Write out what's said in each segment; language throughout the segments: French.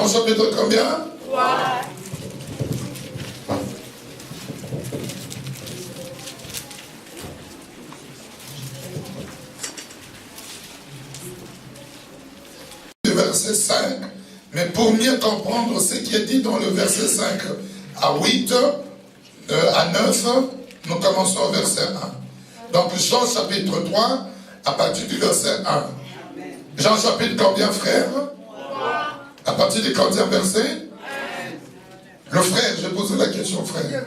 chapitre combien? 3. Verset 5, mais pour mieux comprendre ce qui est dit dans le verset 5 à 8, à 9, nous commençons au verset 1. Donc Jean chapitre 3, à partir du verset 1. Jean chapitre combien, frère? 3. À partir du combien verset? Le frère, je pose la question, frère.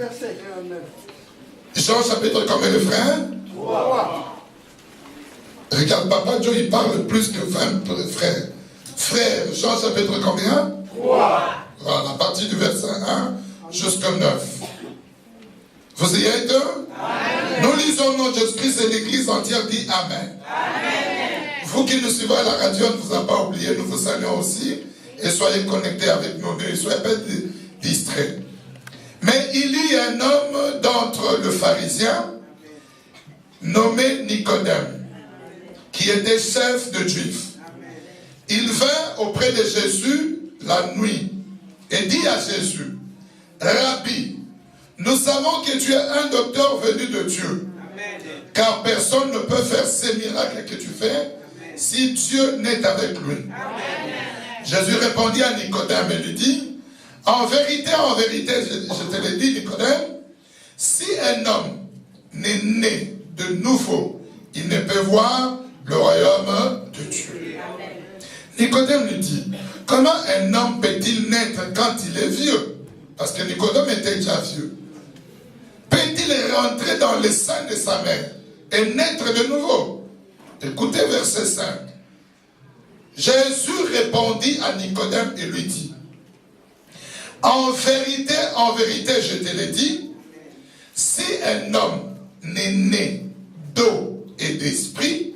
Jean chapitre combien, le frère? 3. Regarde, Papa Joe, il parle plus que 20 frères. Frère, Jean chapitre combien? 3. Voilà, à partir du verset 1 jusqu'au 9. Vous y êtes? Amen. Nous lisons notre Jésus-Christ et l'Église entière dit Amen. Amen. Vous qui nous suivez à la radio, ne vous a pas oublié, nous vous saluons aussi. Et soyez connectés avec nous, ne soyez pas distraits. Mais il y a un homme d'entre les pharisiens, nommé Nicodème, qui était chef de Juifs. Il vint auprès de Jésus la nuit et dit à Jésus, Rabbi, nous savons que tu es un docteur venu de Dieu, car personne ne peut faire ces miracles que tu fais si Dieu n'est avec lui. Jésus répondit à Nicodème et lui dit, en vérité, je te l'ai dit, Nicodème, si un homme n'est né de nouveau, il ne peut voir le royaume de Dieu. Nicodème lui dit, comment un homme peut-il naître quand il est vieux? Parce que Nicodème était déjà vieux. Peut-il rentrer dans le sein de sa mère et naître de nouveau? Écoutez verset 5. Jésus répondit à Nicodème et lui dit, en vérité, je te l'ai dit, si un homme n'est né d'eau et d'esprit,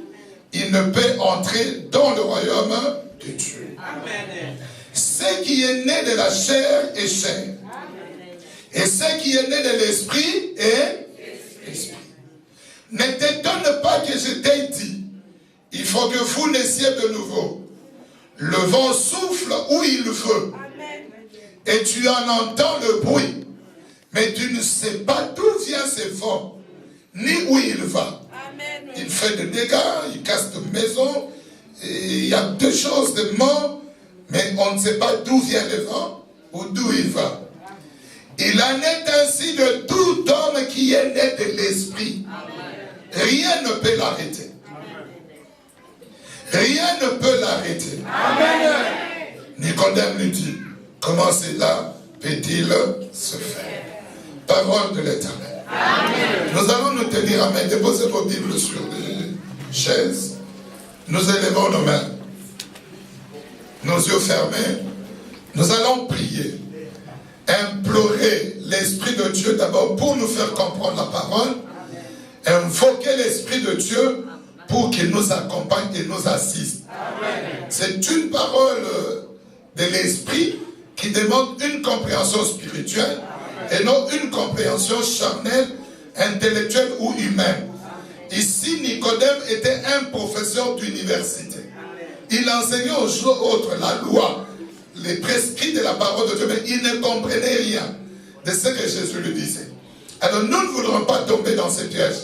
il ne peut entrer dans le royaume de Dieu. Amen. Ce qui est né de la chair est chair. Amen. Et ce qui est né de l'esprit est esprit. Ne t'étonne pas que je t'ai dit, il faut que vous naissiez de nouveau. Le vent souffle où il veut. Amen. Et tu en entends le bruit. Mais tu ne sais pas d'où vient ce vent, ni où il va. Amen. Il fait des dégâts, il casse de maisons. Il y a deux choses de mort, mais on ne sait pas d'où vient le vent ou d'où il va. Il en est ainsi de tout homme qui est né de l'esprit. Rien ne peut l'arrêter. Rien ne peut l'arrêter. Nicodème lui dit, comment cela peut-il se faire? Parole de l'Éternel. Nous allons nous tenir à main. Déposez vos Bibles sur les chaises. Nous élevons nos mains. Nos yeux fermés. Nous allons prier. Implorer l'Esprit de Dieu d'abord pour nous faire comprendre la parole. Invoquer l'Esprit de Dieu pour qu'il nous accompagne et nous assiste. C'est une parole de l'Esprit qui demande une compréhension spirituelle et non une compréhension charnelle, intellectuelle ou humaine. Ici, Nicodème était un professeur d'université. Il enseignait aux autres la loi, les prescrits de la parole de Dieu, mais il ne comprenait rien de ce que Jésus lui disait. Alors nous ne voudrons pas tomber dans ce piège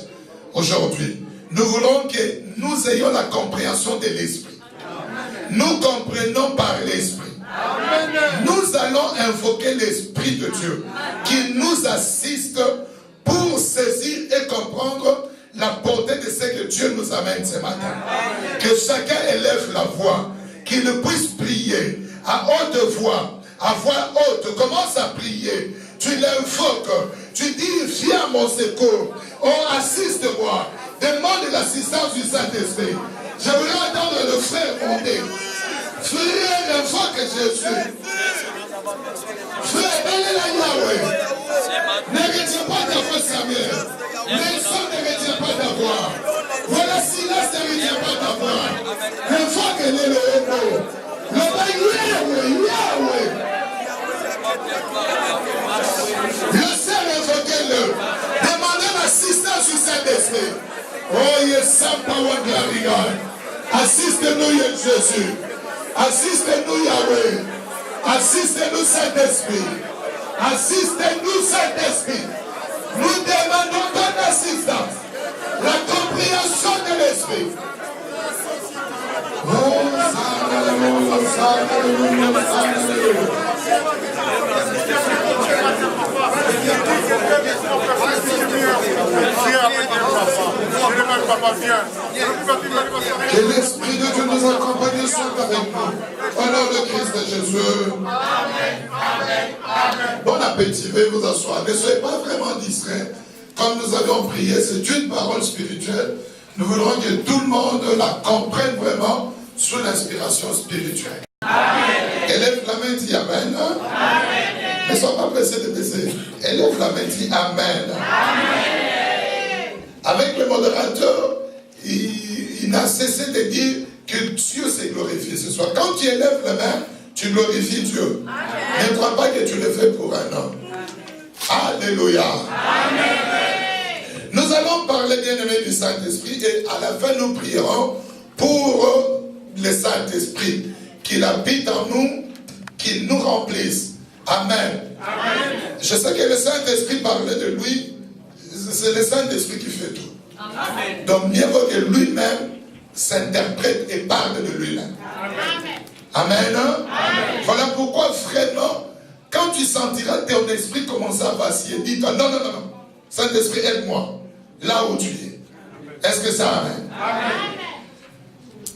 aujourd'hui. Nous voulons que nous ayons la compréhension de l'Esprit. Nous comprenons par l'Esprit. Nous allons invoquer l'Esprit de Dieu qui nous assiste pour saisir et comprendre la portée de ce que Dieu nous amène ce matin. Que chacun élève la voix, qu'il puisse prier à haute voix, à voix haute. Commence à prier. Tu l'invoques. Tu dis, viens à mon secours. Oh, assiste-moi. Demande l'assistance du Saint-Esprit. J'aimerais entendre le frère monter. Frère, invoque Jésus. Frère, elle est là, Yahweh. Ne retiens pas ta voix, Samuel. Les sons ne retiennent pas ta voix. Voilà, silence ne retient pas ta voix. Invoque le héros. Le Yahweh, Yahweh. Le Seigneur, invoquez-le. Demandez l'assistance du Saint-Esprit. Oh, yes, some power, glory, God. Assiste-nous, Jésus. Assiste-nous, Yahweh. Assiste-nous, Saint-Esprit. Assiste-nous, Saint-Esprit. Nous demandons ton assistance. La compréhension de l'Esprit. Oh, que l'Esprit de Dieu nous accompagne soit avec nous. Au nom de Christ et Jésus. Amen. Amen. Amen. Bon appétit, veuillez vous asseoir. Ne soyez pas vraiment distraits. Comme nous avons prié, c'est une parole spirituelle. Nous voudrons que tout le monde la comprenne vraiment sous l'inspiration spirituelle. Amen. Élève la main, dit Amen. Amen. Ne sois pas pressé de baisser. Élève la main, dit Amen. Amen. Avec le modérateur, il n'a cessé de dire que Dieu s'est glorifié ce soir. Quand tu élèves la main, tu glorifies Dieu. Amen. Ne crois pas que tu le fais pour un homme. Alléluia. Amen. Nous allons parler, bien-aimés, du Saint-Esprit et à la fin, nous prierons pour le Saint-Esprit, qu'il habite en nous, qu'il nous remplisse. Amen. Amen. Je sais que le Saint-Esprit parlait de lui, c'est le Saint-Esprit qui fait tout. Amen. Donc, mieux vaut que lui-même s'interprète et parle de lui-même. Amen. Amen. Amen. Voilà pourquoi, vraiment, quand tu sentiras ton esprit commencer à vaciller, dis-toi, non, non, non, non. Saint-Esprit, aide-moi, là où tu es. Est-ce que ça amène? Amen.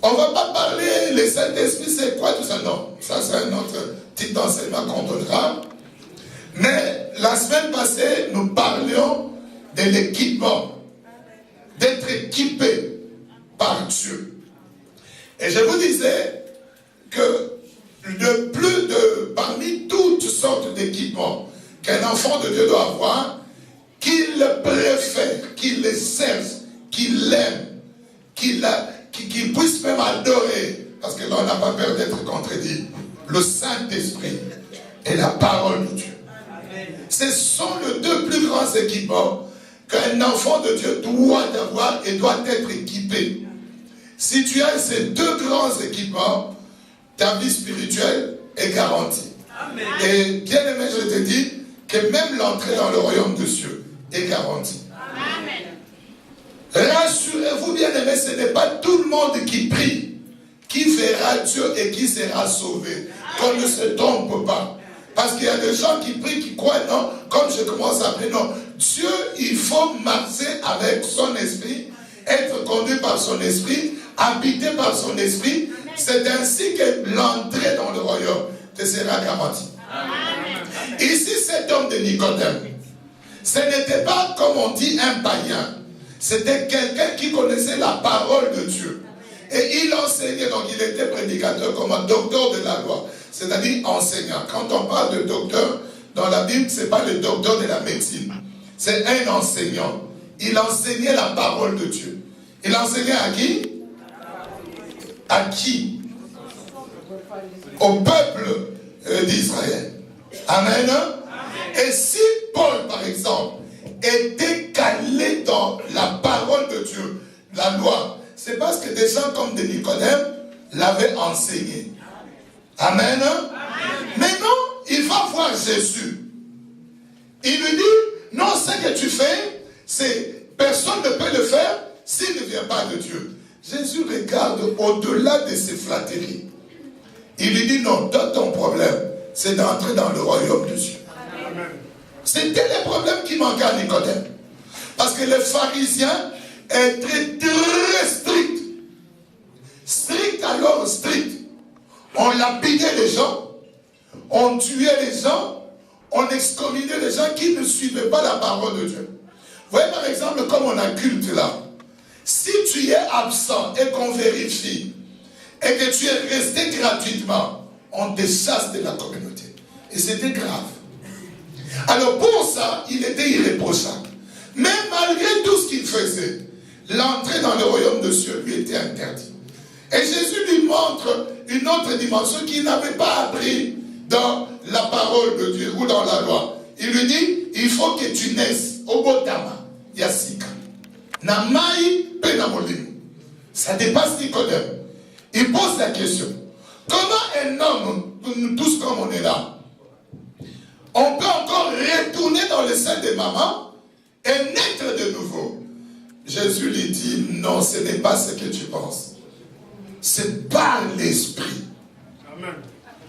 On ne va pas parler, le Saint-Esprit, c'est quoi tout ça? Non, ça c'est un autre type d'enseignement qu'on donnera. Mais la semaine passée, nous parlions de l'équipement, d'être équipé par Dieu. Et je vous disais que parmi toutes sortes d'équipements qu'un enfant de Dieu doit avoir, qu'il préfère, qu'il le serve, qu'il l'aime, qu'il puisse même adorer, parce que là on n'a pas peur d'être contredit, le Saint-Esprit et la parole de Dieu. Ce sont les deux plus grands équipements qu'un enfant de Dieu doit avoir et doit être équipé. Si tu as ces deux grands équipements, ta vie spirituelle est garantie. Amen. Et bien aimé, je te dis que même l'entrée dans le royaume de Dieu est garantie. Amen. Rassurez-vous, bien-aimés, ce n'est pas tout le monde qui prie qui verra Dieu et qui sera sauvé. Qu'on ne se trompe pas. Parce qu'il y a des gens qui prient, qui croient, non, comme je commence à prier, non. Dieu, il faut marcher avec son esprit, être conduit par son esprit, habité par son esprit. C'est ainsi que l'entrée dans le royaume te sera garantie. Ici, cet homme de Nicodème, ce n'était pas, comme on dit, un païen. C'était quelqu'un qui connaissait la parole de Dieu. Et il enseignait, donc il était prédicateur comme un docteur de la loi, c'est-à-dire enseignant. Quand on parle de docteur, dans la Bible, ce n'est pas le docteur de la médecine. C'est un enseignant. Il enseignait la parole de Dieu. Il enseignait à qui? À qui? Au peuple d'Israël. Amen. Et si Paul, par exemple, était calé dans la parole de Dieu, la loi, c'est parce que des gens comme de Nicodème l'avaient enseigné. Amen. Mais non, il va voir Jésus. Il lui dit, non, ce que tu fais, personne ne peut le faire s'il ne vient pas de Dieu. Jésus regarde au-delà de ses flatteries. Il lui dit, non, toi, ton problème, c'est d'entrer dans le royaume de Dieu. C'était le problème qui manquait à Nicodème. Parce que les pharisiens étaient très stricts. Strict alors strict. On lapidait les gens, on tuait les gens, on excommuniait les gens qui ne suivaient pas la parole de Dieu. Vous voyez par exemple, comme on a culte là, si tu es absent et qu'on vérifie, et que tu es resté gratuitement, on te chasse de la communauté. Et c'était grave. Alors pour ça, il était irréprochable. Mais malgré tout ce qu'il faisait, l'entrée dans le royaume de Dieu lui était interdite. Et Jésus lui montre une autre dimension qu'il n'avait pas appris dans la parole de Dieu ou dans la loi. Il lui dit, il faut que tu naisses au Botama, Yassika. Namai Penamolim. Ça dépasse Nicodème. Il pose la question. Comment un homme, nous tous comme on est là, on peut encore retourner dans le sein de maman et naître de nouveau? Jésus lui dit, non, ce n'est pas ce que tu penses. C'est par l'esprit. Amen.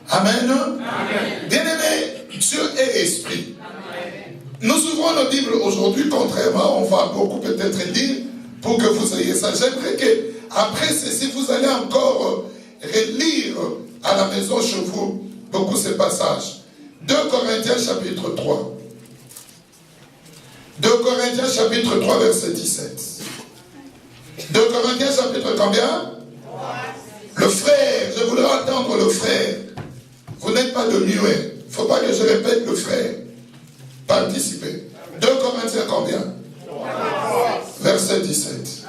Amen. Amen. Bien-aimé, Dieu est esprit. Amen. Nous ouvrons nos Bibles aujourd'hui, contrairement, on va beaucoup peut-être lire pour que vous ayez ça. J'aimerais que, après ceci, vous allez encore relire à la maison chez vous beaucoup ces passages. 2 Corinthiens chapitre 3. 2 Corinthiens chapitre 3 verset 17. 2 Corinthiens chapitre combien? 3. Le frère, je voudrais entendre le frère. Vous n'êtes pas de muet. Il ne faut pas que je répète le frère. Participez. 2 Corinthiens combien? 3. Verset 17.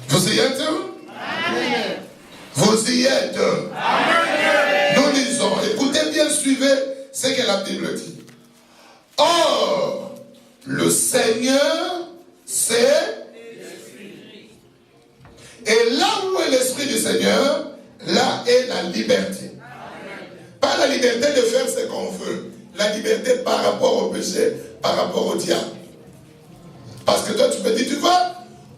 Vous y êtes? Amen. Vous y êtes? Amen. Nous lisons. Écoutez bien, suivez ce que la Bible dit. Or, le Seigneur, c'est l'Esprit. Et là où est l'Esprit du Seigneur, là est la liberté. Amen. Pas la liberté de faire ce qu'on veut. La liberté par rapport au péché, par rapport au diable. Parce que toi, tu me dis, tu vois,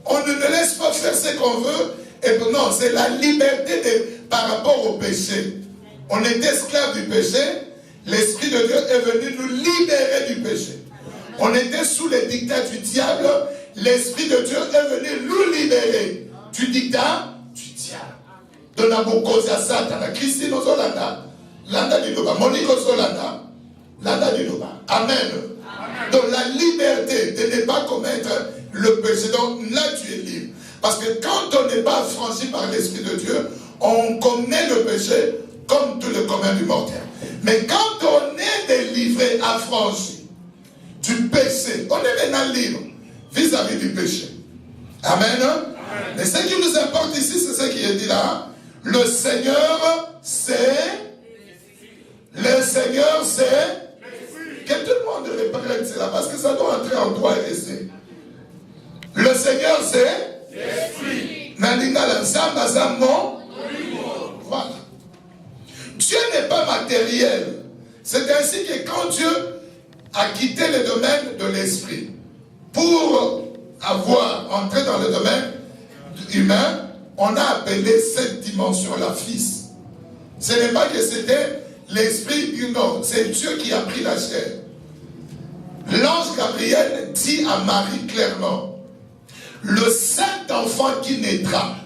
on ne nous laisse pas faire ce qu'on veut. Et non, c'est la liberté par rapport au péché. On est esclave du péché. L'Esprit de Dieu est venu nous libérer du péché. On était sous les dictats du diable. L'Esprit de Dieu est venu nous libérer du dictat du diable. De Nabucodonosor Satan, Christine Ozolanda, Landa Diloba, Monique Ozolanda, Landa Diloba. Amen. Donc la liberté de ne pas commettre le péché. Donc là tu es libre. Parce que quand on n'est pas franchi par l'Esprit de Dieu, on commet le péché comme tout le commun du mortel. Mais quand on est délivré, affranchi du péché, on est maintenant libre vis-à-vis du péché. Amen. Amen. Mais ce qui nous importe ici, c'est ce qui est dit là. Le Seigneur, c'est... Le Seigneur, c'est... Que tout le monde répète cela, parce que ça doit entrer en droit et rester. Le Seigneur, c'est... L'Esprit. Voilà. Dieu n'est pas matériel. C'est ainsi que quand Dieu a quitté le domaine de l'esprit pour entrer dans le domaine humain, on a appelé cette dimension-là fils. Ce n'est pas que c'était l'esprit, non, c'est Dieu qui a pris la chair. L'ange Gabriel dit à Marie clairement, le saint enfant qui naîtra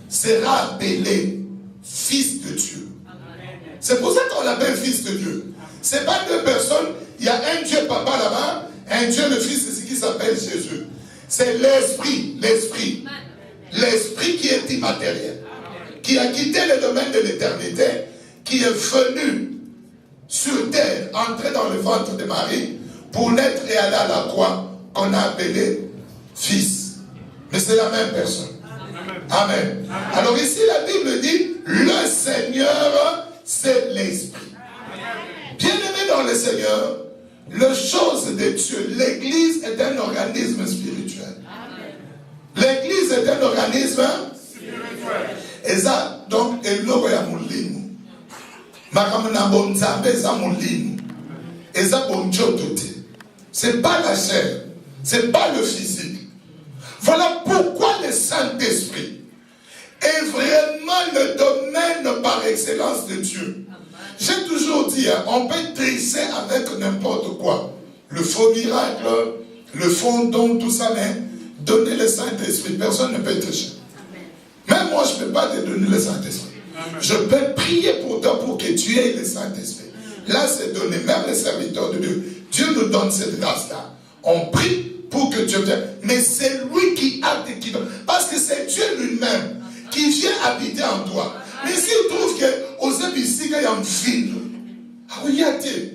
sera appelé fils de Dieu. C'est pour ça qu'on l'appelle fils de Dieu. Ce n'est pas deux personnes, il y a un Dieu papa là-bas, un Dieu le fils, c'est ce qui s'appelle Jésus. C'est l'esprit qui est immatériel, qui a quitté le domaine de l'éternité, qui est venu sur terre, entrer dans le ventre de Marie, pour naître et aller à la croix, qu'on a appelé fils. Mais c'est la même personne. Amen. Alors ici, la Bible dit, le Seigneur, c'est l'Esprit. Bien-aimé dans le Seigneur, la chose de Dieu, l'Église est un organisme spirituel. L'Église est un organisme spirituel. Et ça, donc, et l'eau ya moulimu. Makamuna bonzambe za moulimu. Et ça, bon Dieu. C'est pas la chair, c'est pas le physique. Voilà pourquoi le Saint-Esprit est vraiment le domaine par excellence de Dieu. J'ai toujours dit, on peut tricher avec n'importe quoi. Le faux miracle, le faux don, tout ça, mais donner le Saint-Esprit, personne ne peut tricher. Même moi, je ne peux pas te donner le Saint-Esprit. Je peux prier pour toi pour que tu aies le Saint-Esprit. Là, c'est donné, même les serviteurs de Dieu. Dieu nous donne cette grâce-là. On prie pour que Dieu vienne. Mais c'est lui qui acte et qui donne. Parce que c'est Dieu lui-même qui vient habiter en toi. Mais s'il trouve qu'aux épices, il y a un film, regardez.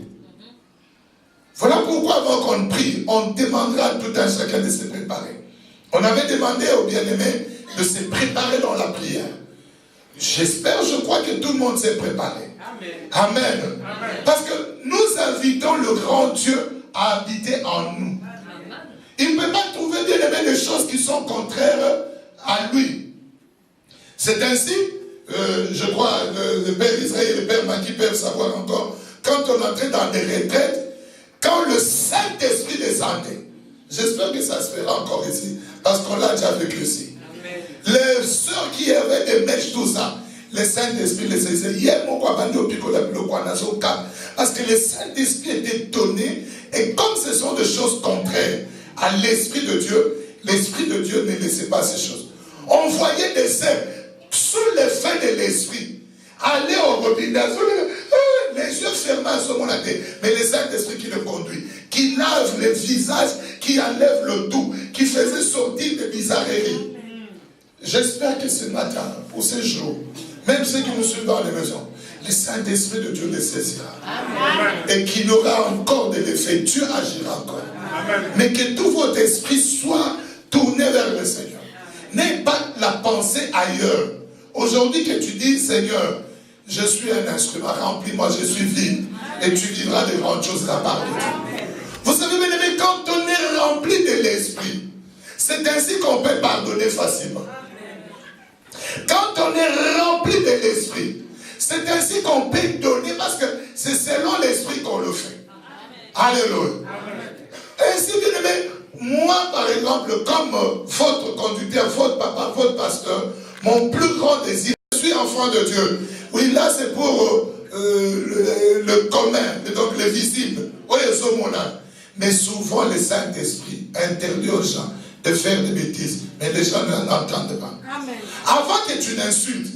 Voilà pourquoi avant qu'on prie, on demandera à tout un chacun de se préparer. On avait demandé aux bien-aimés de se préparer dans la prière. J'espère, je crois que tout le monde s'est préparé. Amen. Amen. Parce que nous invitons le grand Dieu à habiter en nous. Il ne peut pas trouver bien aimé des choses qui sont contraires à lui. C'est ainsi, je crois, le Père Israël et le Père Maki peuvent savoir encore, quand on entrait dans des retraites, quand le Saint-Esprit descendait, j'espère que ça se fera encore ici, parce qu'on l'a déjà vécu ici. Les sœurs qui avaient des mèches, tout ça, le Saint-Esprit les disait, parce que le Saint-Esprit était donné, et comme ce sont des choses contraires à l'Esprit de Dieu, l'Esprit de Dieu ne laissait pas ces choses. On voyait des sœurs sous l'effet de l'Esprit aller au robinet, les yeux fermés à ce moment-là, mais le Saint-Esprit qui le conduit, qui lave le visage, qui enlève le tout, qui faisait sortir des bizarreries. J'espère que ce matin, pour ces jours, même ceux qui nous suivent dans les maisons, le Saint-Esprit de Dieu les saisira. Amen. Et qu'il aura encore de l'effet. Dieu agira encore. Amen. Mais que tout votre esprit soit tourné vers le Seigneur. N'aie pas la pensée ailleurs. Aujourd'hui que tu dis, Seigneur, je suis un instrument, remplis-moi, je suis vide. Et tu vivras de grandes choses de la part de Dieu. Vous savez, bien aimé, quand on est rempli de l'esprit, c'est ainsi qu'on peut pardonner facilement. Quand on est rempli de l'esprit, c'est ainsi qu'on peut donner, parce que c'est selon l'esprit qu'on le fait. Amen. Alléluia. Ainsi, bien aimé, moi par exemple, comme votre conducteur, votre papa, votre pasteur, mon plus grand désir, je suis enfant de Dieu. Oui, là c'est pour le commun, donc le visible. Mais souvent le Saint-Esprit interdit aux gens de faire des bêtises, mais les gens n'entendent pas. Amen. Avant que tu n'insultes,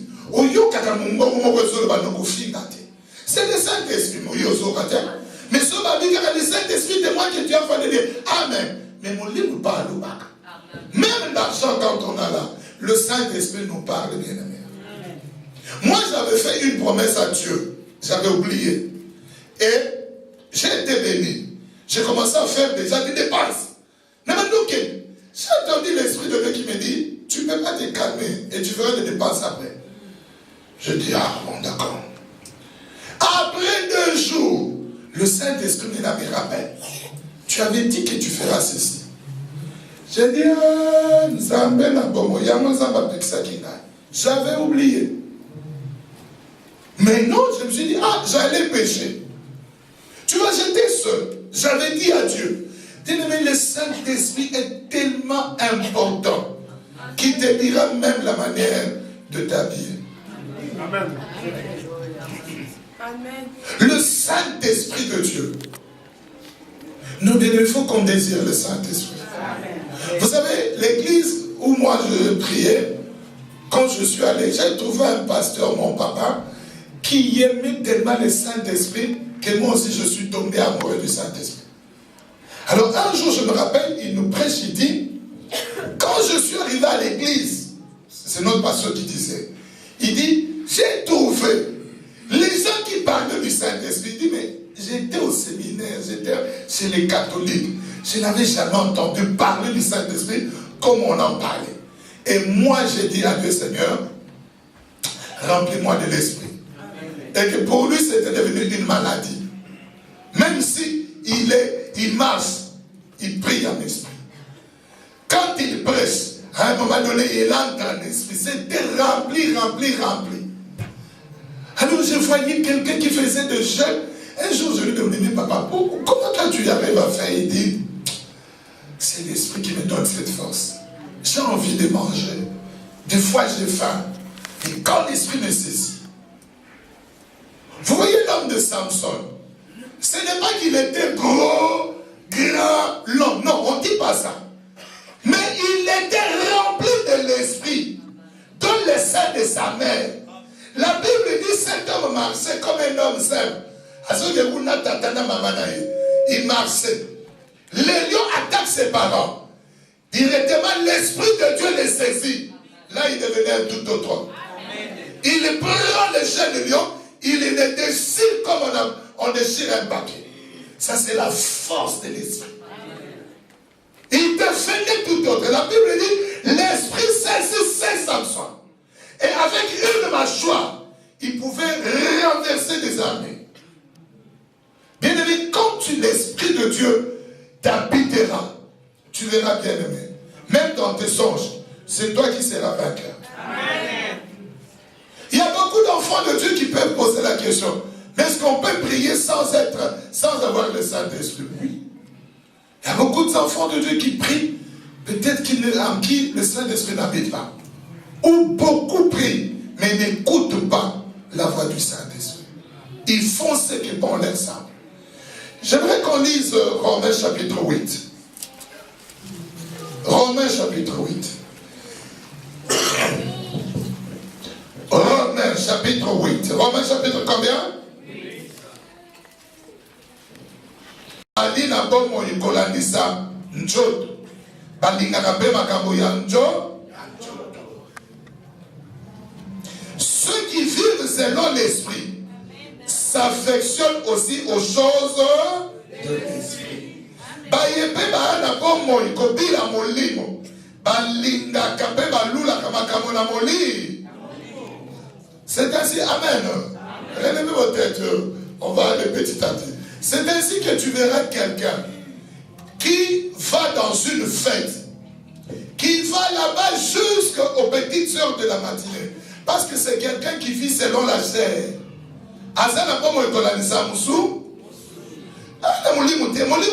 c'est le Saint-Esprit. Mais ce m'a dit que le Saint-Esprit de moi que tu as fait dire Amen. Mais mon livre nous parle. Même l'argent quand on a là, le Saint-Esprit nous parle, bien aimé. Moi j'avais fait une promesse à Dieu, j'avais oublié. Et j'ai été béni. J'ai commencé à faire déjà des dépenses. Mais maintenant, j'ai entendu l'Esprit de Dieu qui me dit, tu ne peux pas te calmer et tu feras des dépenses après. Je dis, ah bon, d'accord. Après 2 jours, le Saint-Esprit me rappelle, tu avais dit que tu feras ceci. J'ai dit, j'avais oublié. Mais non, je me suis dit, j'allais pécher. Tu vas jeter seul. J'avais dit à Dieu, Bien-aimé, le Saint-Esprit est tellement important qu'il te dira même la manière de t'habiller. Amen. Le Saint-Esprit de Dieu. Nous, il faut qu'on désire le Saint-Esprit. Vous savez, l'église où moi je priais, quand je suis allé, j'ai trouvé un pasteur, mon papa, qui aimait tellement le Saint-Esprit que moi aussi je suis tombé amoureux du Saint-Esprit. Alors un jour, je me rappelle, il nous prêche, il dit, quand je suis arrivé à l'église, c'est notre pasteur qui disait, il dit, j'ai trouvé les gens qui parlaient du Saint-Esprit. Il dit, mais j'étais au séminaire, j'étais chez les catholiques, je n'avais jamais entendu parler du Saint-Esprit comme on en parlait. Et moi, j'ai dit à Dieu, Seigneur, remplis-moi de l'Esprit. Et que pour lui, c'était devenu une maladie. Même si il marche, il prie en esprit. Quand il prêche, à un moment donné, il entre en esprit. C'était rempli. Alors je voyais quelqu'un qui faisait des jeûnes. Un jour, je lui ai demandé, papa, comment quand tu arrives à faire? Il dit, c'est l'esprit qui me donne cette force. J'ai envie de manger. Des fois, j'ai faim. Et quand l'esprit me saisit, vous voyez l'homme de Samson, ce n'est pas qu'il était gros, grand, long. Non, on ne dit pas ça. Mais il était rempli de l'esprit, dans le sein de sa mère. La Bible dit cet homme marchait comme un homme simple. Il marchait. Les lions attaquent ses parents. Directement, l'esprit de Dieu les saisit. Là, il devenait un tout autre homme. Il prend le chien de lion, il les déchire comme on déchire un paquet. Ça, c'est la force de l'esprit. Il devenait tout autre. La Bible dit, l'esprit saisissait Samson. Et avec une mâchoire, il pouvait renverser des armées. Bien aimé, quand l'esprit de Dieu t'habitera, tu verras bien aimé. Même dans tes songes, c'est toi qui seras vainqueur. Amen. Il y a beaucoup d'enfants de Dieu qui peuvent poser la question, mais est-ce qu'on peut prier sans avoir le Saint-Esprit? Oui. Il y a beaucoup d'enfants de Dieu qui prient, peut-être en qui le Saint-Esprit n'habite pas. Ou beaucoup prient, mais n'écoutent pas la voix du Saint-Esprit. Ils font ce qui est bon leur sang. J'aimerais qu'on lise Romains chapitre 8. Romains chapitre 8. Romains chapitre 8. Romains chapitre combien? 8. Alina bomo ikolandisa njoto. Balingaka pe makambo ya njoto. Ceux qui vivent selon l'esprit s'affectionnent aussi aux choses de l'esprit. Bayepe baana bomo ikobila molimo. Balingaka pe balulaka makambo na molimo. C'est ainsi, amen. Relevez vos têtes, on va aller petit à petit. C'est ainsi que tu verras quelqu'un qui va dans une fête, qui va là-bas jusqu'aux petites heures de la matinée. Parce que c'est quelqu'un qui vit selon la chair. Azana pomo ekolanisa musu. Ana mulimu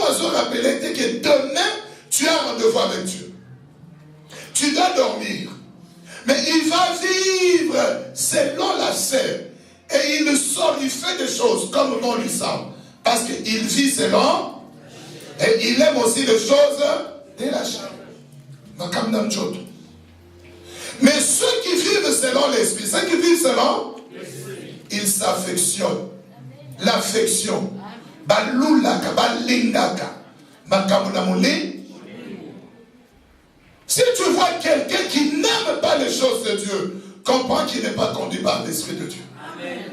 azo rappeler que demain tu as rendez-vous avec Dieu. Tu dois dormir. Mais il va vivre selon la chair. Et il sort, il fait des choses comme bon lui semble. Parce qu'il vit selon. Et il aime aussi les choses de la chair. Mais ceux qui vivent selon l'esprit, ceux qui vivent selon, ils s'affectionnent. L'affection. Balulaka, balindaka. Makamunamuli. Si tu vois quelqu'un qui n'aime pas les choses de Dieu, comprends qu'il n'est pas conduit par l'Esprit de Dieu. Amen.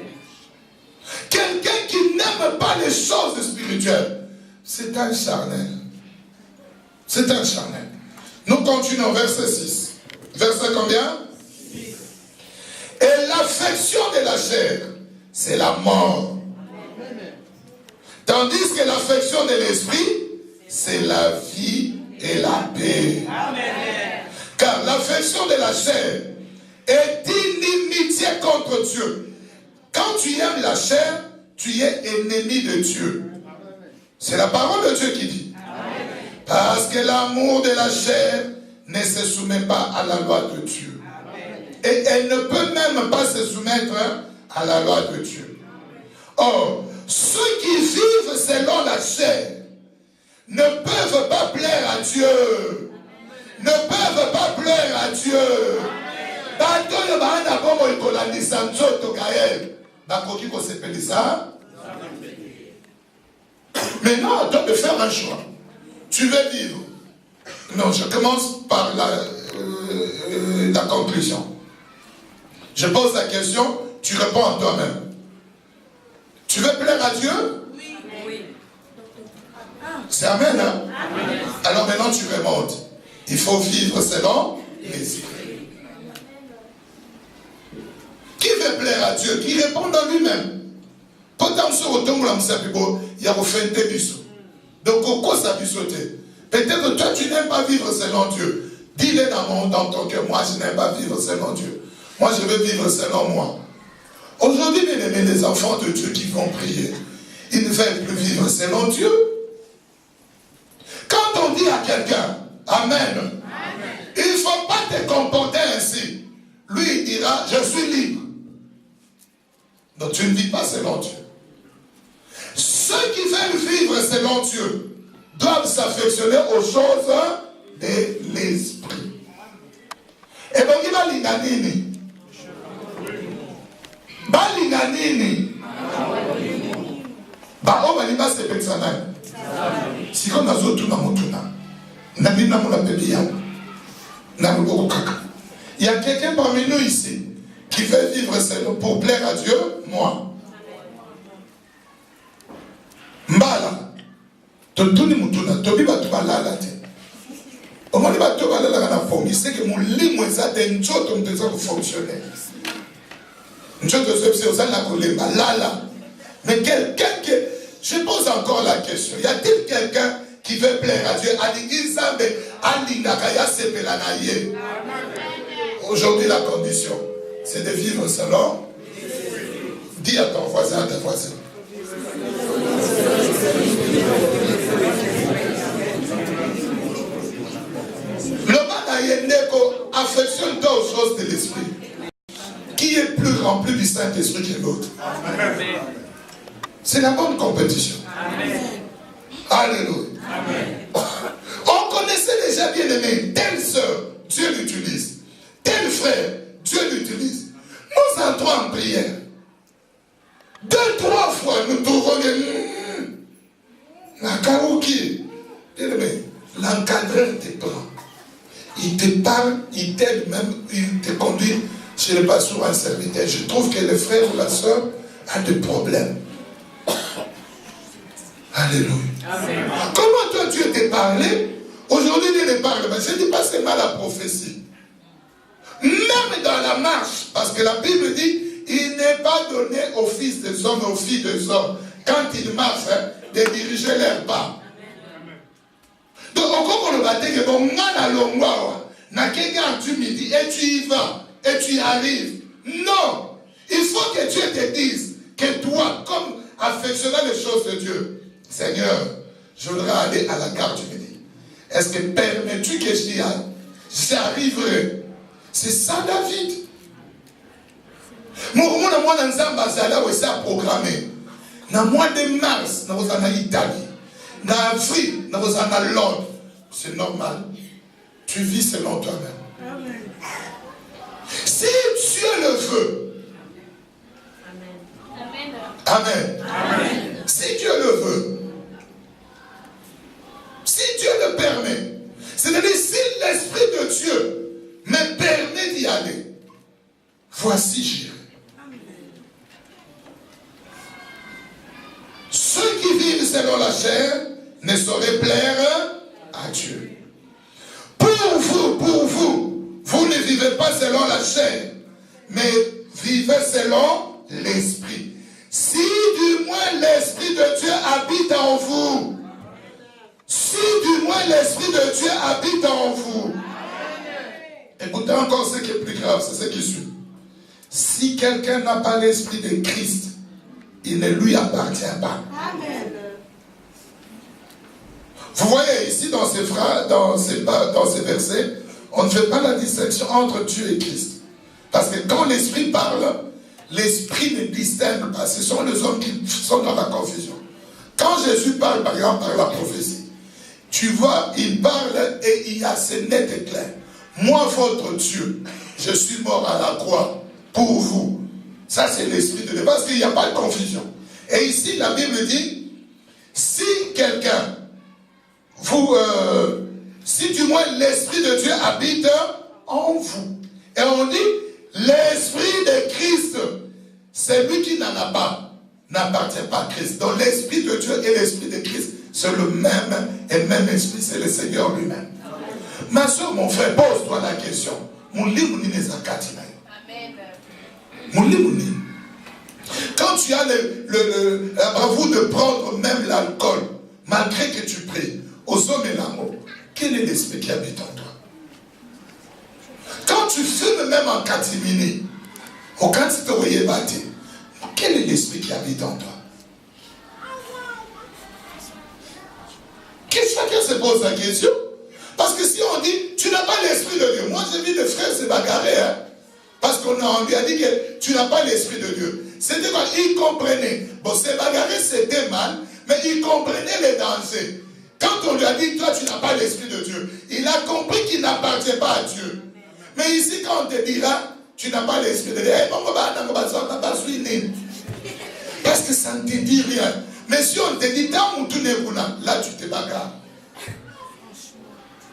Quelqu'un qui n'aime pas les choses spirituelles, c'est un charnel. C'est un charnel. Nous continuons, verset 6. Verset combien? 6. Et l'affection de la chair, c'est la mort. Amen. Tandis que l'affection de l'esprit, c'est la vie et la paix. Amen. Car l'affection de la chair est inimitié contre Dieu. Quand tu aimes la chair, tu es ennemi de Dieu. C'est la parole de Dieu qui dit. Amen. Parce que l'amour de la chair ne se soumet pas à la loi de Dieu. Et elle ne peut même pas se soumettre à la loi de Dieu. Or, ceux qui vivent selon la chair ne peuvent pas plaire à Dieu. Ne peuvent pas plaire à Dieu. Maintenant, à toi de faire un choix. Tu veux vivre. Non, je commence par la conclusion. Je pose la question, tu réponds à toi-même. Tu veux plaire à Dieu? Oui. C'est amen, hein? Amen. Alors maintenant tu remontes. Il faut vivre selon l'esprit. Qui veut plaire à Dieu? Qui répond dans lui-même. Peut-être que toi tu n'aimes pas vivre selon Dieu. Dis-le dans ton cœur. Moi je n'aime pas vivre selon Dieu. Moi je veux vivre selon moi. Aujourd'hui, bien aimés, les enfants de Dieu qui vont prier, ils ne veulent plus vivre selon Dieu. Quand on dit à quelqu'un, Amen, il ne faut pas te comporter ainsi. Lui, il dira, je suis libre. Donc tu ne vis pas selon Dieu. Ceux qui veulent vivre selon Dieu doivent s'affectionner aux choses de l'esprit. Et donc il va l'inganini. Balinganini. Bao balima sepetsana. Siko nazo tuna mutuna. Nabina mula bebia. Namugo kaka. Il y a quelqu'un parmi nous ici qui veut vivre seul pour plaire à Dieu, moi. Mbala. Totuni mutuna, tobi batu balala te. Omoni batu balala kana fongi, c'est que mon limo ezate nchoto mteza fonctionner. Mais quelqu'un qui... Je pose encore la question. Y a-t-il quelqu'un qui veut plaire à Dieu? Aujourd'hui, la condition, c'est de vivre selon. Dis à ton voisin, à ta voisine. Le Manayendeko affectionne-toi aux choses de l'esprit. Qui est plus rempli du Saint-Esprit que l'autre? C'est la bonne compétition. Amen. Alléluia. Amen. On connaissait déjà bien aimé, telle sœur, Dieu l'utilise. Tel frère, Dieu l'utilise. Nous entrons en prière. 2, 3 fois, nous trouvons l'encadreur te prend. Il te parle, il t'aide même, il te conduit. Je n'ai pas souvent un serviteur. Je trouve que le frère ou la soeur a des problèmes. Alléluia. Amen. Comment toi Dieu t'a parlé? Aujourd'hui, il ne parle pas. Je ne dis pas seulement la prophétie. Même dans la marche, parce que la Bible dit, il n'est pas donné aux fils des hommes et aux filles des hommes, quand ils marchent, de diriger leurs pas. Donc, on le bâtit que bon, tu me dis, et tu y vas. Et tu y arrives. Non. Il faut que Dieu te dise que toi, comme affectionnant les choses de Dieu, Seigneur, je voudrais aller à la gare du Midi. Est-ce que permets-tu que j'y aille? J'arriverai. C'est ça, David. Moi, c'est programmé. Dans le mois de mars, nous sommes en Italie. Dans avril, nous sommes en Londres. C'est normal. Tu vis selon toi-même. Amen. Si Dieu le veut, Amen. Amen. Amen. Si Dieu le veut, si Dieu le permet, c'est-à-dire si l'Esprit de Dieu me permet d'y aller, voici j'irai. Ceux qui vivent selon la chair ne sauraient plaire à Dieu. Pour vous, vous ne vivez pas selon la chair, mais vivez selon l'Esprit. Si du moins l'Esprit de Dieu habite en vous, si du moins l'Esprit de Dieu habite en vous, écoutez encore ce qui est plus grave, c'est ce qui suit. Si quelqu'un n'a pas l'Esprit de Christ, il ne lui appartient pas. Amen. Vous voyez ici dans ces phrases, dans ces versets, on ne fait pas la distinction entre Dieu et Christ. Parce que quand l'Esprit parle, l'Esprit ne distingue pas. Ce sont les hommes qui sont dans la confusion. Quand Jésus parle, par exemple, par la prophétie, tu vois, il parle et il y a ce net et clair. Moi, votre Dieu, je suis mort à la croix pour vous. Ça, c'est l'Esprit de Dieu. Parce qu'il n'y a pas de confusion. Et ici, la Bible dit, si quelqu'un, si du moins l'Esprit de Dieu habite en vous. Et on dit, l'Esprit de Christ, c'est lui qui n'en a pas, n'appartient pas à Christ. Donc l'Esprit de Dieu et l'Esprit de Christ, c'est le même et même Esprit, c'est le Seigneur lui-même. Ma soeur, mon frère, pose-toi la question. Quand tu as la bravoure de prendre même l'alcool, malgré que tu pries, aux hommes et l'amour, quel est l'esprit qui habite en toi? Quand tu fumes même en catimini, au quand tu te voyais battre, quel est l'esprit qui habite en toi? Chacun se pose la question. Parce que si on dit, tu n'as pas l'esprit de Dieu. Moi, j'ai vu des frères se bagarrer. Hein, parce qu'on lui a dit que tu n'as pas l'esprit de Dieu. C'était quoi? Il comprenait. Bon, se bagarrer, c'était mal. Mais il comprenait les dangers. Quand on lui a dit, toi, tu n'as pas l'esprit de Dieu. Il a compris qu'il n'appartient pas à Dieu. Mais ici, quand on te dira, tu n'as pas l'esprit de Dieu. Parce que ça ne te dit rien. Mais si on te dit, là, tu te bagarres.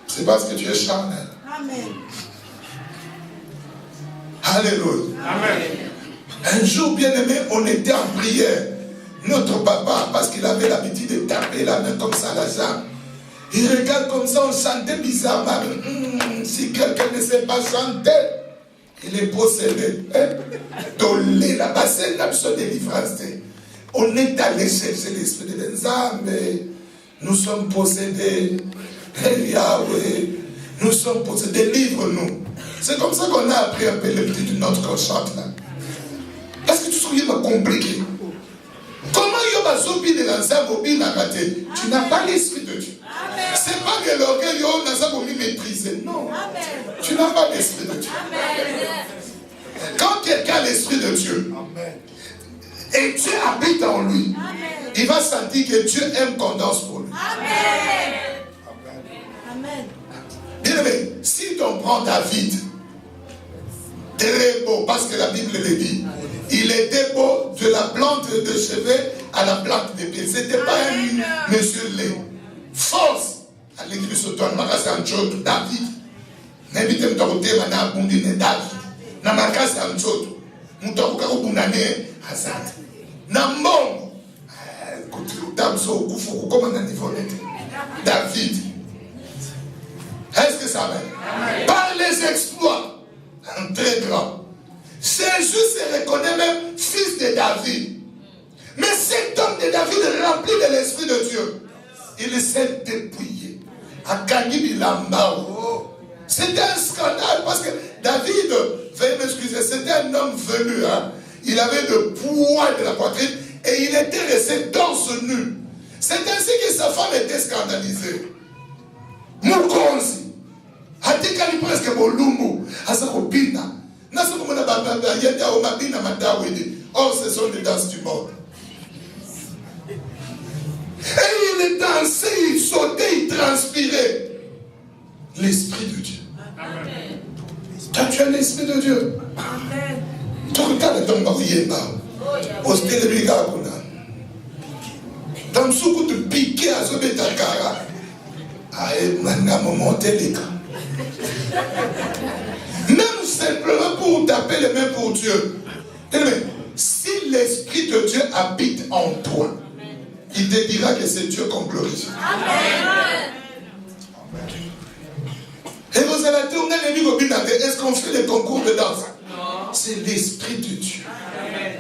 C'est parce que tu es charnel. Amen. Alléluia. Amen. Un jour, bien aimé, on était en prière. Notre papa, parce qu'il avait l'habitude de taper la main comme ça à la jambe, il regarde comme ça, on chantait bizarrement. Si quelqu'un ne sait pas chanter, il est possédé. Tolé là-bas, c'est l'absence de délivrance. On est allé chercher l'esprit de mais nous sommes possédés. Yahweh, nous sommes possédés, délivre-nous. C'est comme ça qu'on a appris un peu les petites notes qu'on chante là. Est-ce que tu trouves compliqué? Comment tu n'as pas l'esprit de Dieu. C'est pas que l'orgueil n'a maîtrisé. Non. Tu n'as pas l'esprit de Dieu. Quand quelqu'un a l'esprit de Dieu, et Dieu habite en lui, il va sentir que Dieu aime qu'on danse pour lui. Bien aimé, si on prend David, très beau, parce que la Bible le dit, il était beau de la plante de cheveux à la plante des pieds. Ce n'était pas un monsieur laid. Force à l'église automne, David. N'invite pas à David. Namakasi Anchoto. Mutakuka Bunane Hazard. Nambongo. Damso Kufu, comment on dit David. Est-ce que ça va? Par les exploits, un très grand. Jésus se reconnaît même fils de David. Mais cet homme de David rempli de l'Esprit de Dieu, il s'est dépouillé. À Kanibilambao. C'était un scandale parce que David, veuillez m'excuser, c'était un homme velu. Hein. Il avait le poids de la poitrine et il était resté torse nu. C'est ainsi que sa femme était scandalisée. Mukonzi. Atikali presque bolumbu. Asakopina. Nasakomona bababa yenda o mabina madawidi. Oh, ce sont les danses du monde. Et il dansait, il sautait, il transpirait. L'Esprit de Dieu. Amen. Toi, tu as l'Esprit de Dieu. Amen. Tu regardes ton marié. Hostel de Bigabuna. Dans le souk où tu piquais à Zobetakara. Même simplement pour taper les mains pour Dieu. Si l'Esprit de Dieu habite en toi, il te dira que c'est Dieu qu'on glorifie. Amen. Et vous allez tourner les livres, est-ce qu'on fait les concours de danse? C'est l'Esprit de Dieu. Amen.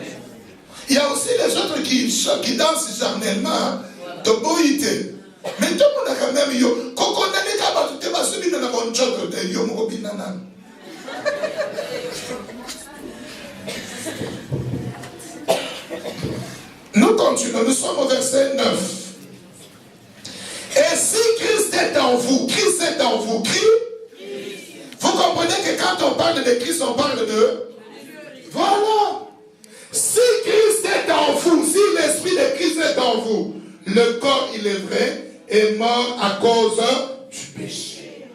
Il y a aussi les autres qui dansent charnellement de boïté. Mais tout le monde a quand même yo. Nous continuons, nous sommes au verset 9. Et si est en vous. Christ est en vous. Vous comprenez que quand on parle de Christ, on parle de... Voilà. Si Christ est en vous, si l'esprit de Christ est en vous, le corps, il est vrai, est mort à cause du péché.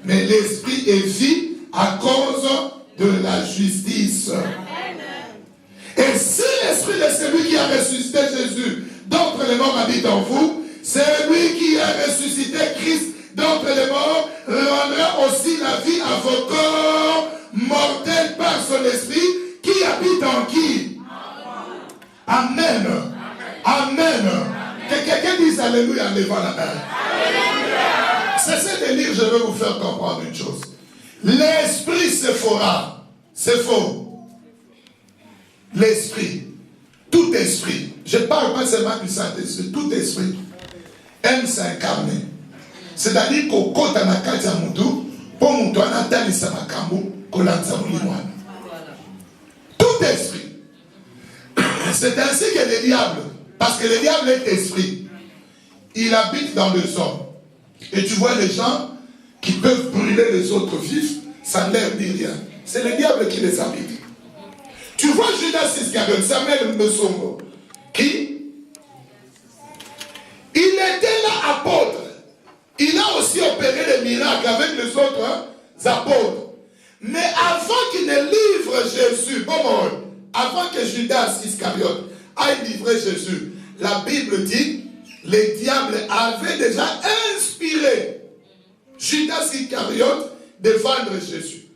Mais l'esprit est vie à cause de la justice. Et si l'esprit de celui qui a ressuscité Jésus d'entre les morts habite en vous, c'est lui qui a ressuscité Christ d'entre les morts rendra aussi la vie à vos corps mortels par son esprit qui habite en qui? Amen. Amen. Que quelqu'un dise alléluia en levant la main. Cessez de lire, je vais vous faire comprendre une chose. L'esprit se fera. C'est faux. L'esprit. Tout esprit. Je ne parle pas seulement du Saint-Esprit. Tout esprit aime s'incarner. C'est-à-dire qu'au côté de la carte à Moudou, pour Moudou, on a tellement de cambo, qu'on a tout esprit. C'est ainsi que le diable, parce que le diable est esprit, il habite dans les hommes. Et tu vois les gens qui peuvent brûler les autres vifs, ça ne leur dit rien. C'est le diable qui les habite. Tu vois Judas Iscariote, Samuel Mbesongo, qui il était là apôtre. Il a aussi opéré des miracles avec les autres apôtres. Mais avant qu'il ne livre Jésus, avant que Judas Iscariote aille livrer Jésus, la Bible dit, les diables avaient déjà inspiré Judas Iscariote de vendre Jésus.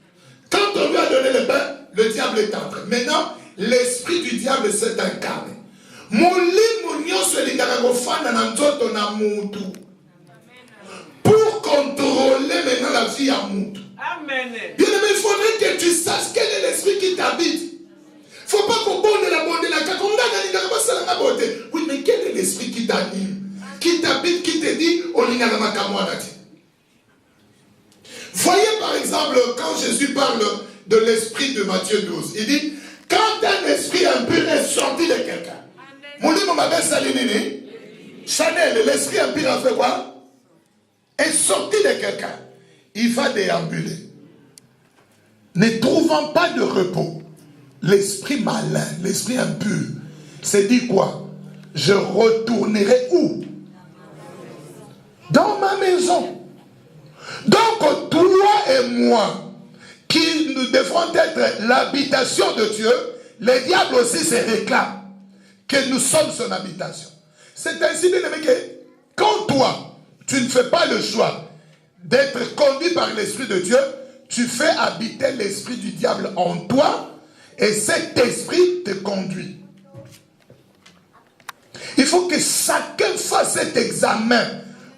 Quand on lui a donné le pain, le diable est entré. Maintenant, l'esprit du diable s'est incarné. Pour contrôler maintenant la vie à Moutou. Amen. Bien aimé, il faudrait que tu saches quel est l'esprit qui t'habite. Il ne faut pas qu'on bonde la bonde. Oui, mais quel est l'esprit qui t'anime, qui t'habite, qui te dit voyez par exemple, quand Jésus parle de l'esprit de Matthieu 12, il dit, quand un esprit impur est sorti de quelqu'un, Chanel, l'esprit impur a fait quoi? Est sorti de quelqu'un. Il va déambuler. Ne trouvant pas de repos, l'esprit malin, l'esprit impur, s'est dit quoi? Je retournerai où? Dans ma maison. Donc toi et moi, qui nous devrons être l'habitation de Dieu, le diable aussi se réclame que nous sommes son habitation. C'est ainsi, bien aimé, que quand toi, tu ne fais pas le choix d'être conduit par l'Esprit de Dieu, tu fais habiter l'esprit du diable en toi et cet esprit te conduit. Il faut que chacun fasse cet examen.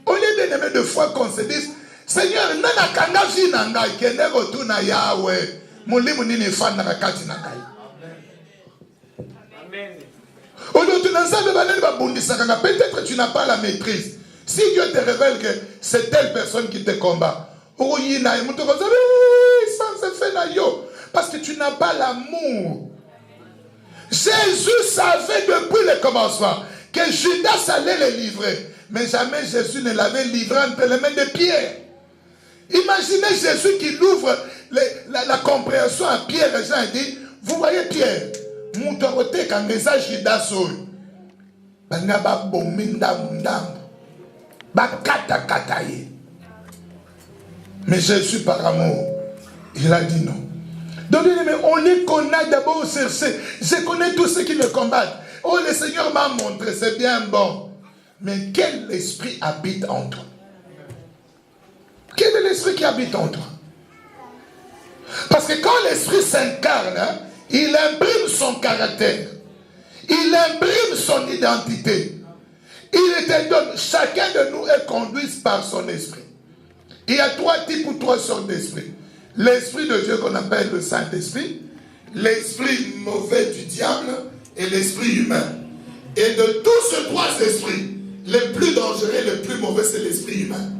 Au lieu d'aimer de fois qu'on se dise, Seigneur, nana kanda vi nanga kende rotuna Yahweh, mulimu nini fan na kati na kai. Amen. Peut-être que tu n'as pas la maîtrise. Si Dieu te révèle que c'est telle personne qui te combat, parce que tu n'as pas l'amour. Jésus savait depuis le commencement que Judas allait le livrer. Mais jamais Jésus ne l'avait livré entre les mains de Pierre. Imaginez Jésus qui ouvre la compréhension à Pierre et Jean et dit, vous voyez Pierre, Moutorote quand Judas mais Jésus par amour, il a dit non. Donc on les connaît d'abord, je connais tous ceux qui le combattent. Oh, le Seigneur m'a montré, c'est bien bon. Mais quel esprit habite en toi? Quel est l'esprit qui habite en toi? Parce que quand l'esprit s'incarne, il imprime son caractère. Il imprime son identité. Il te donne, chacun de nous est conduit par son esprit. Il y a trois types ou trois sortes d'esprit. L'esprit de Dieu qu'on appelle le Saint-Esprit, l'esprit mauvais du diable et l'esprit humain. Et de tous ces trois esprits, le plus dangereux, le plus mauvais, c'est l'esprit humain.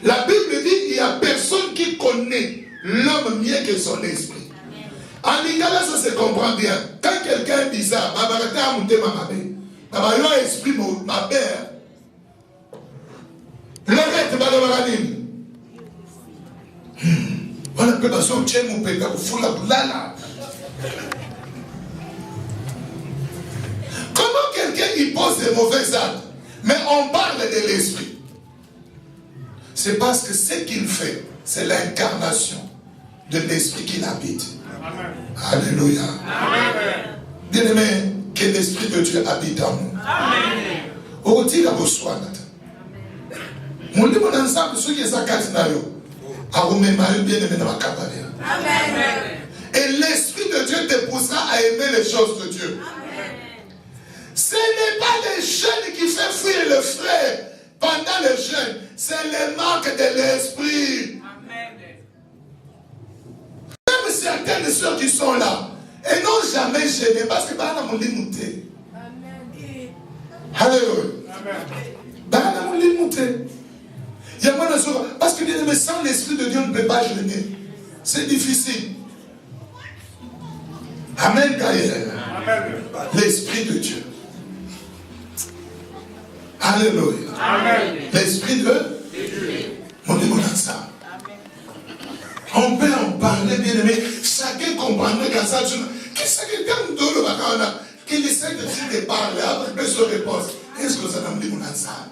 La Bible dit qu'il n'y a personne qui connaît l'homme mieux que son esprit. En lingala, ça se comprend bien. Quand quelqu'un dit ça, esprit ma père. L'arrête, Balabaranine. Voilà, que dans son tien, mon père, vous fout la boulala. Comment quelqu'un y pose des mauvais actes, mais on parle de l'esprit? C'est parce que ce qu'il fait, c'est l'incarnation de l'esprit qui l'habite. Alléluia. Bien-aimé, que l'esprit de Dieu habite en nous. Amen. Mon livre ensemble, ceux qui sont et l'esprit de Dieu te poussera à aimer les choses de Dieu. Amen. Ce n'est pas les jeunes qui font fuir le frère pendant le jeûne, c'est le manque de l'esprit. Même certaines sœurs qui sont là, elles n'ont jamais gêné parce que Bana mon limouté. Alléluia. Bana mon limouté. Il y a moins de choses. Parce que sans l'esprit de Dieu, on ne peut pas jeûner. C'est difficile. Amen, Gaël. L'esprit de Dieu. Alléluia. L'esprit de Dieu. On est bon dans ça. On peut en parler, bien aimé. Chacun comprendrait qu'à ça, qu'est-ce que quelqu'un de l'eau, qu'il essaie de parler, après se réponse. Est-ce que ça n'a pas dit mon ça?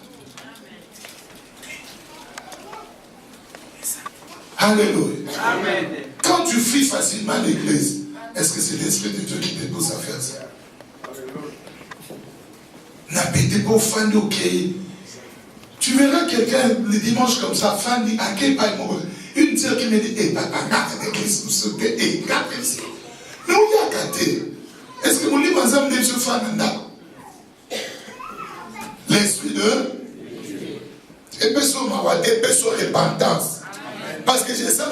Alléluia. Amen. Quand tu fuis facilement l'église, est-ce que c'est l'esprit de Dieu qui te pousse à faire ça? N'habitez pas au fin de OK. Tu verras quelqu'un le dimanche comme ça, fan dit, à quel pas une sœur qui me dit, eh papa, gâte l'église, eh, gâte l'église. Mais où il y a gâté? Est-ce que mon livre ensemble de ce fan l'esprit de et puis sur repentance. Parce que j'ai ça,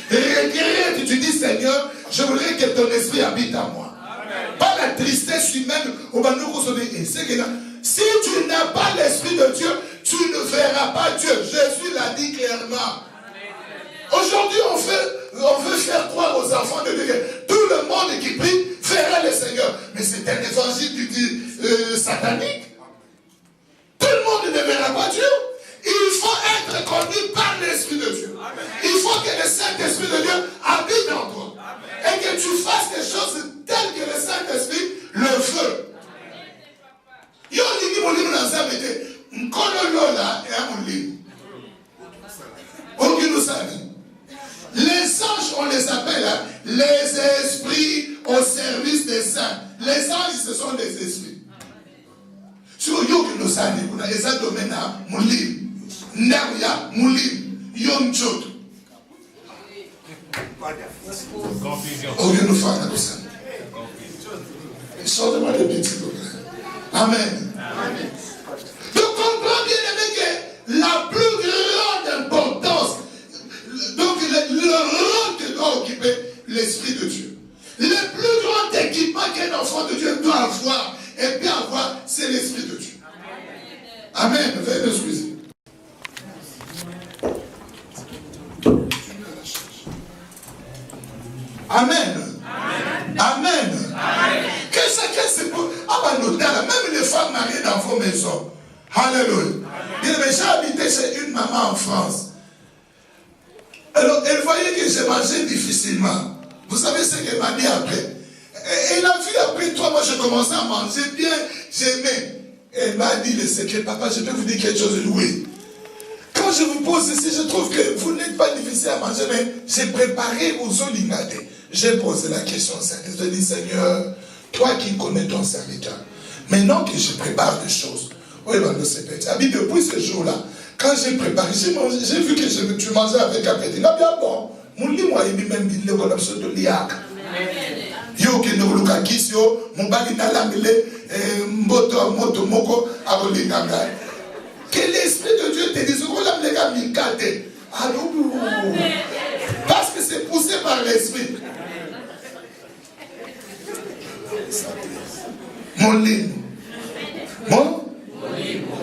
regrette, tu dis Seigneur, je voudrais que ton esprit habite en moi. Amen. Pas la tristesse humaine. Si tu n'as pas l'esprit de Dieu, tu ne verras pas Dieu. Jésus l'a dit clairement. Aujourd'hui, on veut faire croire aux enfants de Dieu. Tout le monde qui prie verra le Seigneur. Mais c'est un évangile satanique. Tout le monde ne verra pas Dieu. Il faut être conduit par l'Esprit de Dieu. Amen. Il faut que le Saint-Esprit de Dieu habite en toi. Amen. Et que tu fasses des choses telles que le Saint-Esprit le veut. Yo dit mon livre dans ça, mais Nkololola et à mon livre. Les anges, on les appelle hein, les esprits au service des saints. Les anges, ce sont des esprits. Sur yo qui nous a dit, on a eza domaine à mon livre. Naria, Moulim, Yom Chot. Oh, nous faisons comme ça. Sortez-moi de petit, s'il vous plaît. Amen. Donc, comprends bien, les mecs, la plus grande importance, donc le rôle que doit occuper l'Esprit de Dieu. Le plus grand équipement qu'un enfant de Dieu doit avoir et bien avoir, c'est l'Esprit de Dieu. Amen. Veuillez m'excuser. Amen. Amen. Amen. Amen. Que chacun se pose. Ah bah même les femmes mariées dans vos maisons. Alléluia. J'ai habité chez une maman en France. Alors elle voyait que je mangeais difficilement. Vous savez ce qu'elle m'a dit après? Elle a vu après 3 mois, je commençais à manger bien, j'aimais. Elle m'a dit le secret, papa, je peux vous dire quelque chose? Oui. Quand je vous pose ici, je trouve que vous n'êtes pas difficile à manger, mais j'ai préparé aux olingades. J'ai posé la question au Seigneur. Je dis, Seigneur, toi qui connais ton serviteur, maintenant que je prépare des choses, oui, ben, depuis ce jour-là, quand j'ai préparé, j'ai vu que tu mangeais avec appétit. Ah bien bon, mon lit, moi, il même dit le collapse de l'IAC. Yo qui nous luka kisio, mon bagi na l'anglais, moto moko, abolinganga. Que l'Esprit de Dieu te dise, parce que c'est poussé par l'Esprit. Mon livre. Mon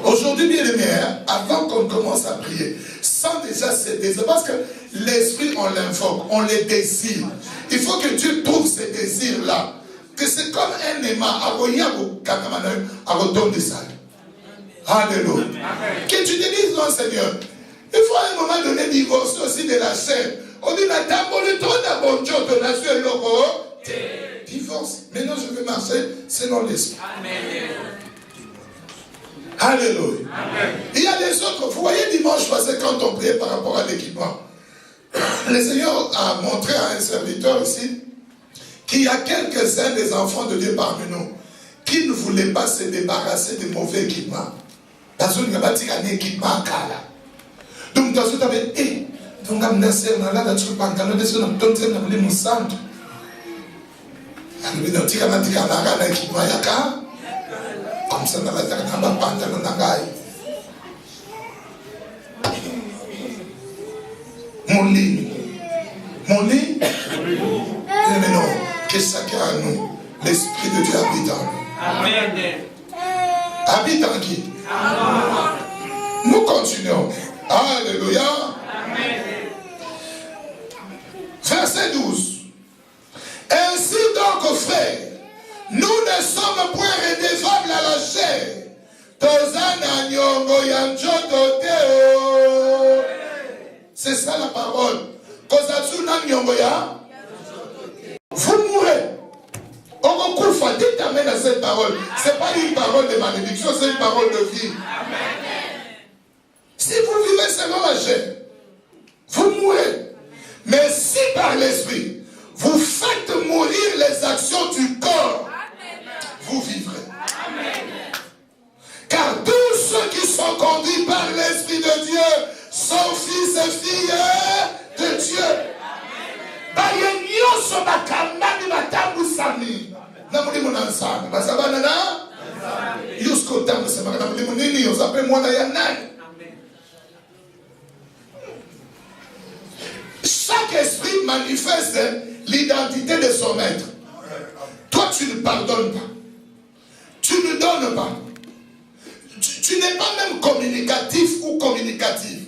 aujourd'hui, bien aimé, avant qu'on commence à prier, sans déjà ces désirs, parce que l'Esprit, on l'invoque, on les désire. Il faut que Dieu trouve ces désirs-là. Que c'est comme un aimant, à Alléluia. Que tu te dises, non Seigneur, il faut à un moment donné divorcer aussi de la chair. On dit, la table, le trône à bon Dieu, ton nation est loco. Divorce. Maintenant, je vais marcher selon l'esprit. Alléluia. Il y a des autres. Vous voyez, dimanche passé, quand on priait par rapport à l'équipement, le Seigneur a montré à un serviteur ici qu'il y a quelques-uns des enfants de Dieu parmi nous qui ne voulaient pas se débarrasser des mauvais équipements. Parce qu'il n'y a pas un équipement à Kala. Donc, dans ce temps, eh, donc, on a un là, dans le pantalon, de ce nom, on a un centre. Alors, on a un équipement à Kala. Comme ça, on a un pantalon à Kala. Mon lit. Mais non, que chacun à nous, l'Esprit de Dieu habite en nous. Amen. Habite en qui? Nous continuons. Alléluia. Amen. Verset 12. Ainsi donc, frères, nous ne sommes point redevables à la chair. Tozana nyongo ya njoto teo. C'est ça la parole. Vous mourrez. Dites amen à cette parole. Ce n'est pas une parole de malédiction, c'est une parole de vie. Si vous vivez selon la chair, vous mourrez. Mais si par l'esprit, vous faites mourir les actions du corps, vous vivrez. Car tous ceux qui sont conduits par l'Esprit de Dieu sont fils et filles de Dieu. Chaque esprit manifeste l'identité de son maître. Toi, tu ne pardonnes pas. Tu ne donnes pas. Tu n'es pas même communicatif ou communicatif.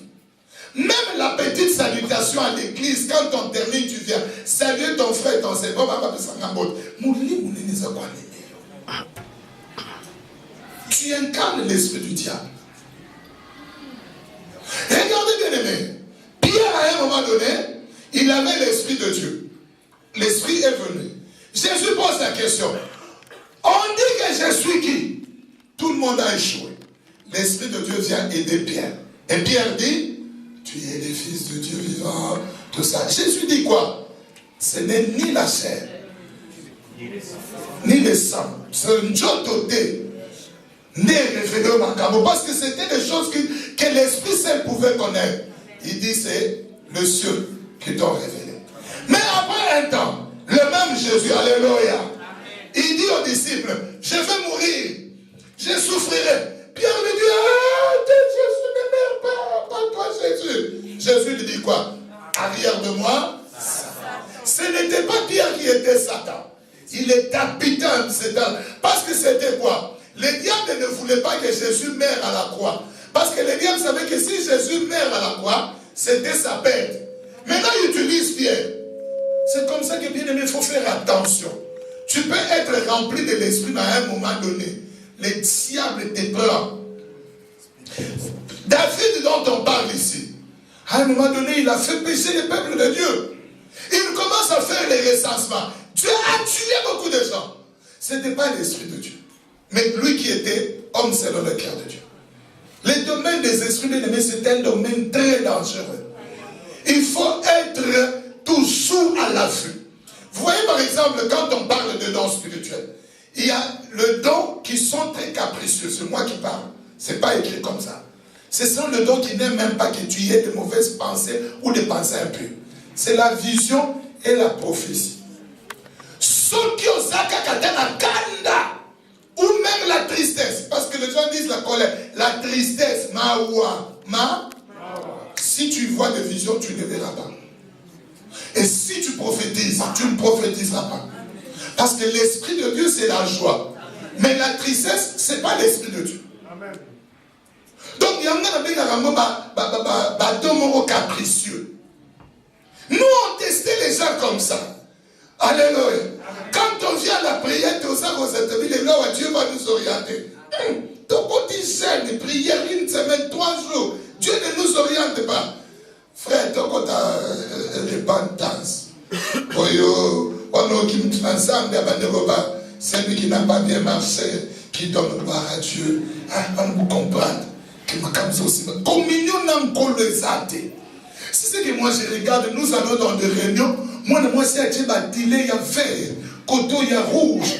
Même la petite salutation à l'église, quand on termine, tu viens saluer ton frère, ton sœur. Tu incarnes l'esprit du diable. Regardez bien aimé. Pierre, à un moment donné, il avait l'esprit de Dieu. L'esprit est venu. Jésus pose la question. On dit que je suis qui? Tout le monde a échoué. L'esprit de Dieu vient aider Pierre. Et Pierre dit, tu es le fils de Dieu vivant, tout ça. Jésus dit quoi? Ce n'est ni la chair, ni le sang. C'est un jototé. Né révélé au Macabo. Parce que c'était des choses que l'Esprit seul pouvait connaître. Il dit, c'est le cieux qui t'ont révélé. Mais après un temps, le même Jésus, alléluia, il dit aux disciples, je vais mourir, je souffrirai. Pierre lui dit, ah, Jésus ne meurt pas toi Jésus. Jésus lui dit quoi? Arrière de moi, ce n'était pas Pierre qui était Satan. Il est habitant de Satan. Parce que c'était quoi? Le diable ne voulait pas que Jésus meure à la croix. Parce que le diable savait que si Jésus meurt à la croix, c'était sa perte. Maintenant, il utilise Pierre. C'est comme ça que, bien aimé, il faut faire attention. Tu peux être rempli de l'esprit à un moment donné. Le diable te prend. David, dont on parle ici, à un moment donné, il a fait pécher le peuple de Dieu. Il commence à faire les recensements. Dieu a tué beaucoup de gens. Ce n'était pas l'esprit de Dieu. Mais lui qui était homme selon le cœur de Dieu. Le domaine des esprits bien-aimés, c'est un domaine très dangereux. Il faut être toujours à l'affût. Vous voyez par exemple, quand on parle de dons spirituels, il y a le don qui sont très capricieux. C'est moi qui parle. Ce n'est pas écrit comme ça. Ce sont les dons qui n'aiment même pas que tu aies de mauvaises pensées ou des pensées impures. C'est la vision et la prophétie. Ceux qui ont la kanda ou même la tristesse, parce que les gens disent la colère, la tristesse, si tu vois des visions, tu ne verras pas. Et si tu prophétises, tu ne prophétiseras pas. Parce que l'esprit de Dieu, c'est la joie. Mais la tristesse, ce n'est pas l'esprit de Dieu. Amen. Donc, il y a un capricieux. Nous, on testait les gens comme ça. Alléluia. Quand on vient à la prière, Dieu va nous orienter. Ton petit jeune prie prière, une semaine, 3 jours. Dieu ne nous oriente pas. Frère, tant qu'on a repentance, celui qui n'a pas bien marché, qui donne gloire à Dieu, on va vous comprendre. Communion n'a pas le zate. Si c'est que moi je regarde, nous allons dans des réunions, moi c'est Dieu bâtilé, il y a vert, coteau, il y a rouge,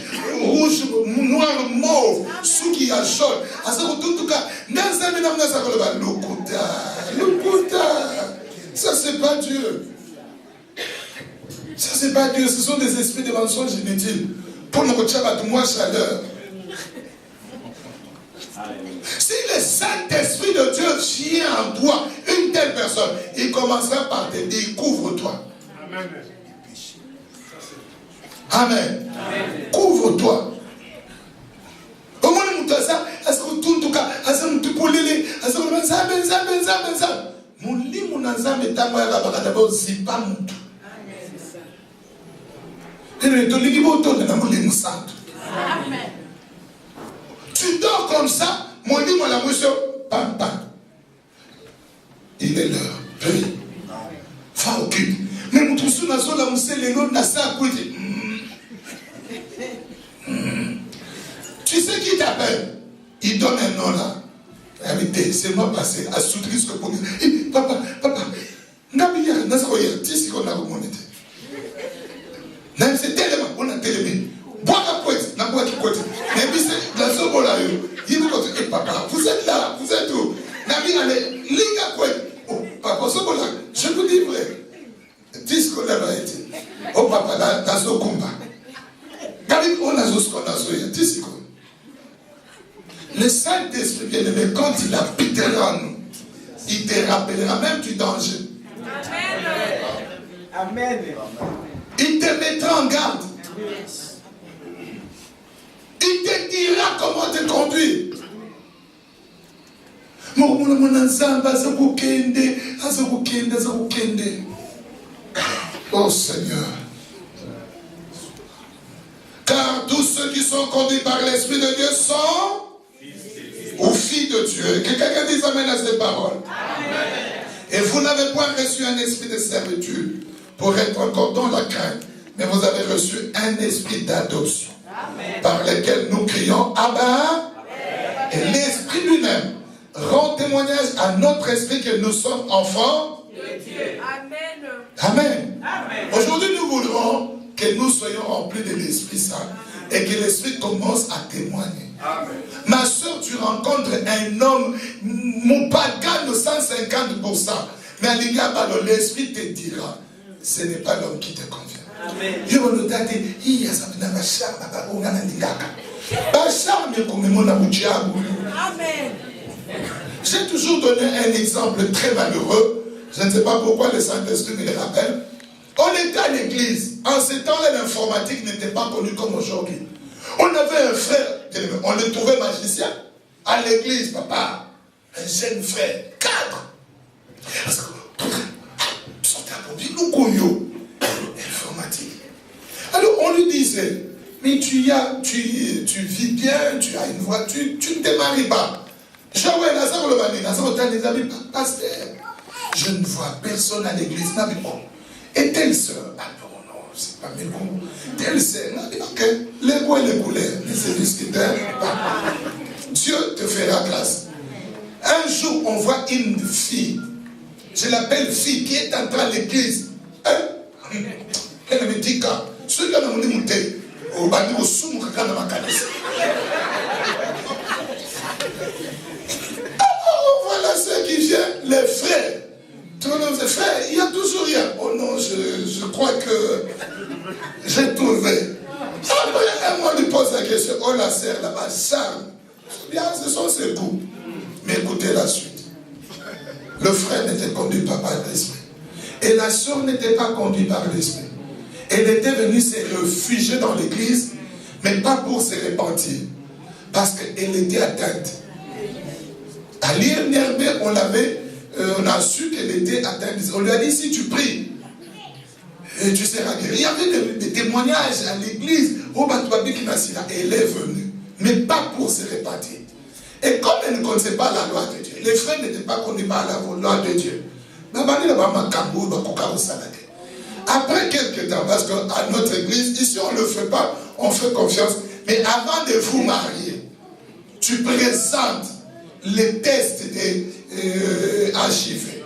noir, mauve, sous qui y a jaune. En tout cas, ça c'est pas Dieu. Ça c'est pas Dieu, ce sont des esprits de mensonges inutiles. Pour nous retirer à moi chaleur. Si le Saint-Esprit de Dieu vient en toi, une telle personne, il commencera par te dire, couvre-toi. Amen. Amen. Amen. Couvre-toi. Au moins, nous disons ça, est-ce que tout le cas, est-ce que nous pouvons les, est-ce que nous disons ça, mon lit, mon ensemble est à moi, d'abord, c'est pas mon tout. Amen. Tu dors comme ça, mon lit, mon amour, pam, pam. Il est l'heure. Prie. Fa occupe. Mais mon trousseau n'a pas la moussée, les lots n'a pas à côté. Tu sais qui t'appelle? Il donne un nom là. Réalité, c'est moi passé à soutenir ce que pour dire. Papa, Nabiya, Nazaroya, tu sais qu'on a remonté. C'est tellement, on a tellement. Bois la poète, n'a pas qui côté. Mais puis c'est la seule là, il me dit, papa, vous êtes là, vous êtes où? Nabi, allez, liga poète. Oh, papa, ce là, je vous dis vrai. Dis ce qu'on a été. Oh, papa, dans ce combat. Gabi, on a ce qu'on a fait. Dis ce qu'on. Le Saint-Esprit, bien aimé, quand il habitera en nous, il te rappellera même du danger. Amen. Il te mettra en garde. Il te dira comment te conduire. Oh Seigneur. Car tous ceux qui sont conduits par l'Esprit de Dieu sont aux filles de Dieu. Que quelqu'un dise amen à ces paroles. Amen. Et vous n'avez point reçu un esprit de servitude pour être encore dans la crainte, mais vous avez reçu un esprit d'adoption. Par lequel nous crions Abba. Et l'Esprit lui-même rend témoignage à notre esprit que nous sommes enfants de Dieu. Amen. Amen. Amen. Aujourd'hui, nous voudrons que nous soyons remplis de l'Esprit Saint et que l'Esprit commence à témoigner. Amen. Ma soeur, tu rencontres un homme, mon pagan de 150%, mais à l'égard de l'Esprit te dira, ce n'est pas l'homme qui te convient. Amen. J'ai toujours donné un exemple très malheureux. Je ne sais pas pourquoi le Saint-Esprit me le rappelle. On était à l'église. En ce temps-là, l'informatique n'était pas connue comme aujourd'hui. On avait un frère, on le trouvait magicien. À l'église, papa, un jeune frère, cadre. Parce que, informatique. Alors on lui disait, mais tu vis bien, tu as une voiture, tu ne te maries pas. Pasteur, je ne vois personne à l'église. Et telle soeur, ah non, c'est pas mes goûts. Telle soeur, ok, les goûts et les couleurs, mais c'est discuteur. Dieu te fera grâce. Un jour, on voit une fille, je l'appelle fille, qui est entrée à l'église. Elle me dit quand ceux qui ont monté au bâti au soum quand on m'a calé. Voilà ceux qui viennent, les frères. Tout le monde dit frère, il y a toujours rien. Oh non, je crois que j'ai trouvé. Après, moi lui pose la question. Oh la sœur là-bas, Charles. Bien, ce sont ses goûts. Mais écoutez la suite. Le frère n'était conduit pas par l'esprit. Et la sœur n'était pas conduite par l'esprit. Elle était venue se réfugier dans l'église, mais pas pour se repentir. Parce qu'elle était atteinte. À l'INRB, on a su qu'elle était atteinte. On lui a dit, si tu pries, tu seras guéri. Il y avait des témoignages à l'église. Et elle est venue, mais pas pour se repentir. Et comme elle ne connaissait pas la loi de Dieu, les frères n'étaient pas connus par la loi de Dieu. Après quelques temps, parce qu'à notre église, ici on ne le fait pas, on fait confiance. Mais avant de vous marier, tu présentes les tests des HIV.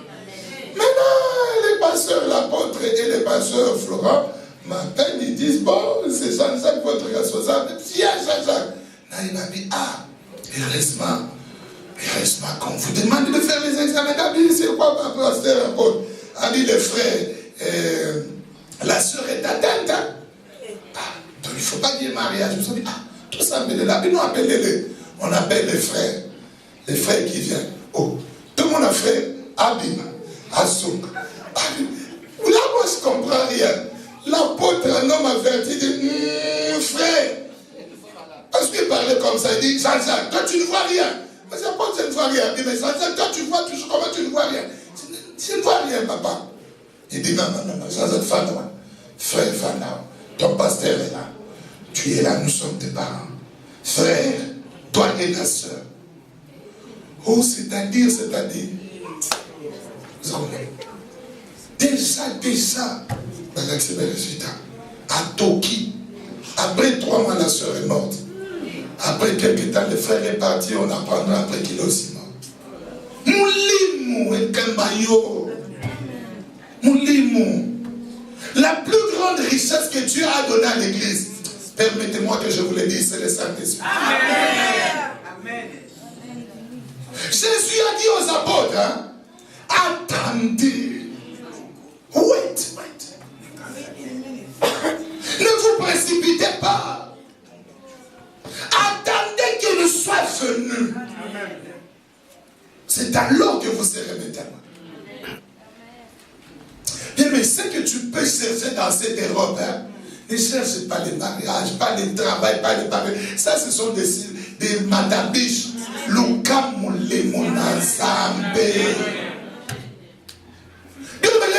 Maintenant, les pasteurs, l'apôtre et les pasteurs Florent m'appellent, ils disent, bon, c'est Jean-Jacques, votre responsable. Viens, Jean-Jacques. Là, il m'a dit, ah, heureusement, quand vous demandez de faire les examens d'habitude, c'est quoi, ma pasteur, apôtre? A dit, les frères, la sœur est atteinte. Hein? Ah, donc il ne faut pas dire mariage. Je me suis dit, ah, tout ça, mais là, nous appelez-les. On appelle les frères qui viennent. Oh, tout le monde a fait Abim, Assouk. Là, moi, je ne comprends rien. L'apôtre, un homme averti, dit, frère. Parce qu'il parlait comme ça, il dit, Jean-Jacques, toi, tu ne vois rien. Mais l'apôtre, je ne vois rien. Il dit, mais Jean-Jacques, toi, tu vois toujours comment tu ne vois rien. Je ne vois rien, papa. Il dit, non, Jean-Jacques, frère, ton pasteur est là. Tu es là, nous sommes tes parents. Frère, toi et ta soeur. Oh, c'est-à-dire. Déjà, dans l'excellent résultat, à Toki, après 3 mois, la soeur est morte. Après quelques temps, le frère est parti, on apprendra après qu'il est aussi mort. Moulimou et Kambayo. Moulimou. La plus grande richesse que Dieu a donnée à l'église, permettez-moi que je vous le dise, c'est le Saint-Esprit. Amen. Jésus a dit aux apôtres, hein, attendez. Wait. Ne vous précipitez pas. Attendez qu'il soit venu. C'est alors que vous serez maintenant. Bien, mais ce que tu peux chercher dans cette Europe, hein, ne cherche pas les mariages, pas le travail, pas les papiers. Ça, ce sont des madabiches. Le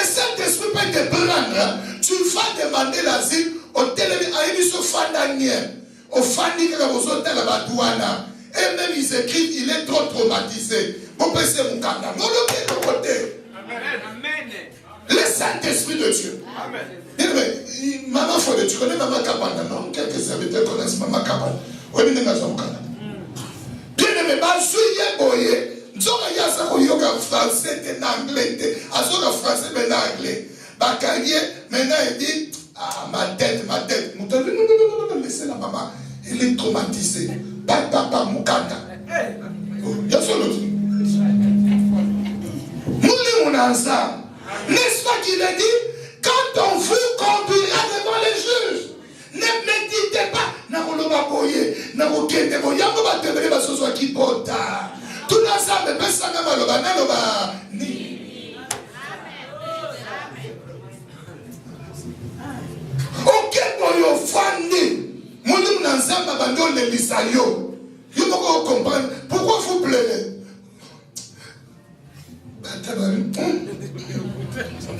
Saint-Esprit peut te prendre. Tu vas demander l'asile au téléviseur. Au Fandi et même ils écrivent, il est trop traumatisé. Le Saint-Esprit de Dieu. Amen. Maman Fode, tu connais Maman Kabana, non? Quelques serviteurs connaissent Maman Kabana. Oui, mais bien aimé, je suis boyé. Je suis français, en anglais. Je suis français, mais en anglais. Maintenant, il dit, ah, ma tête. Non, laissez la maman. Elle est traumatisée. Papa, Moukanda. Il y a son autre. Nous sommes ensemble. N'est-ce pas qu'il a dit, quand on vous conduira devant les juges, ne méditez pas. Pourquoi vous pleurez?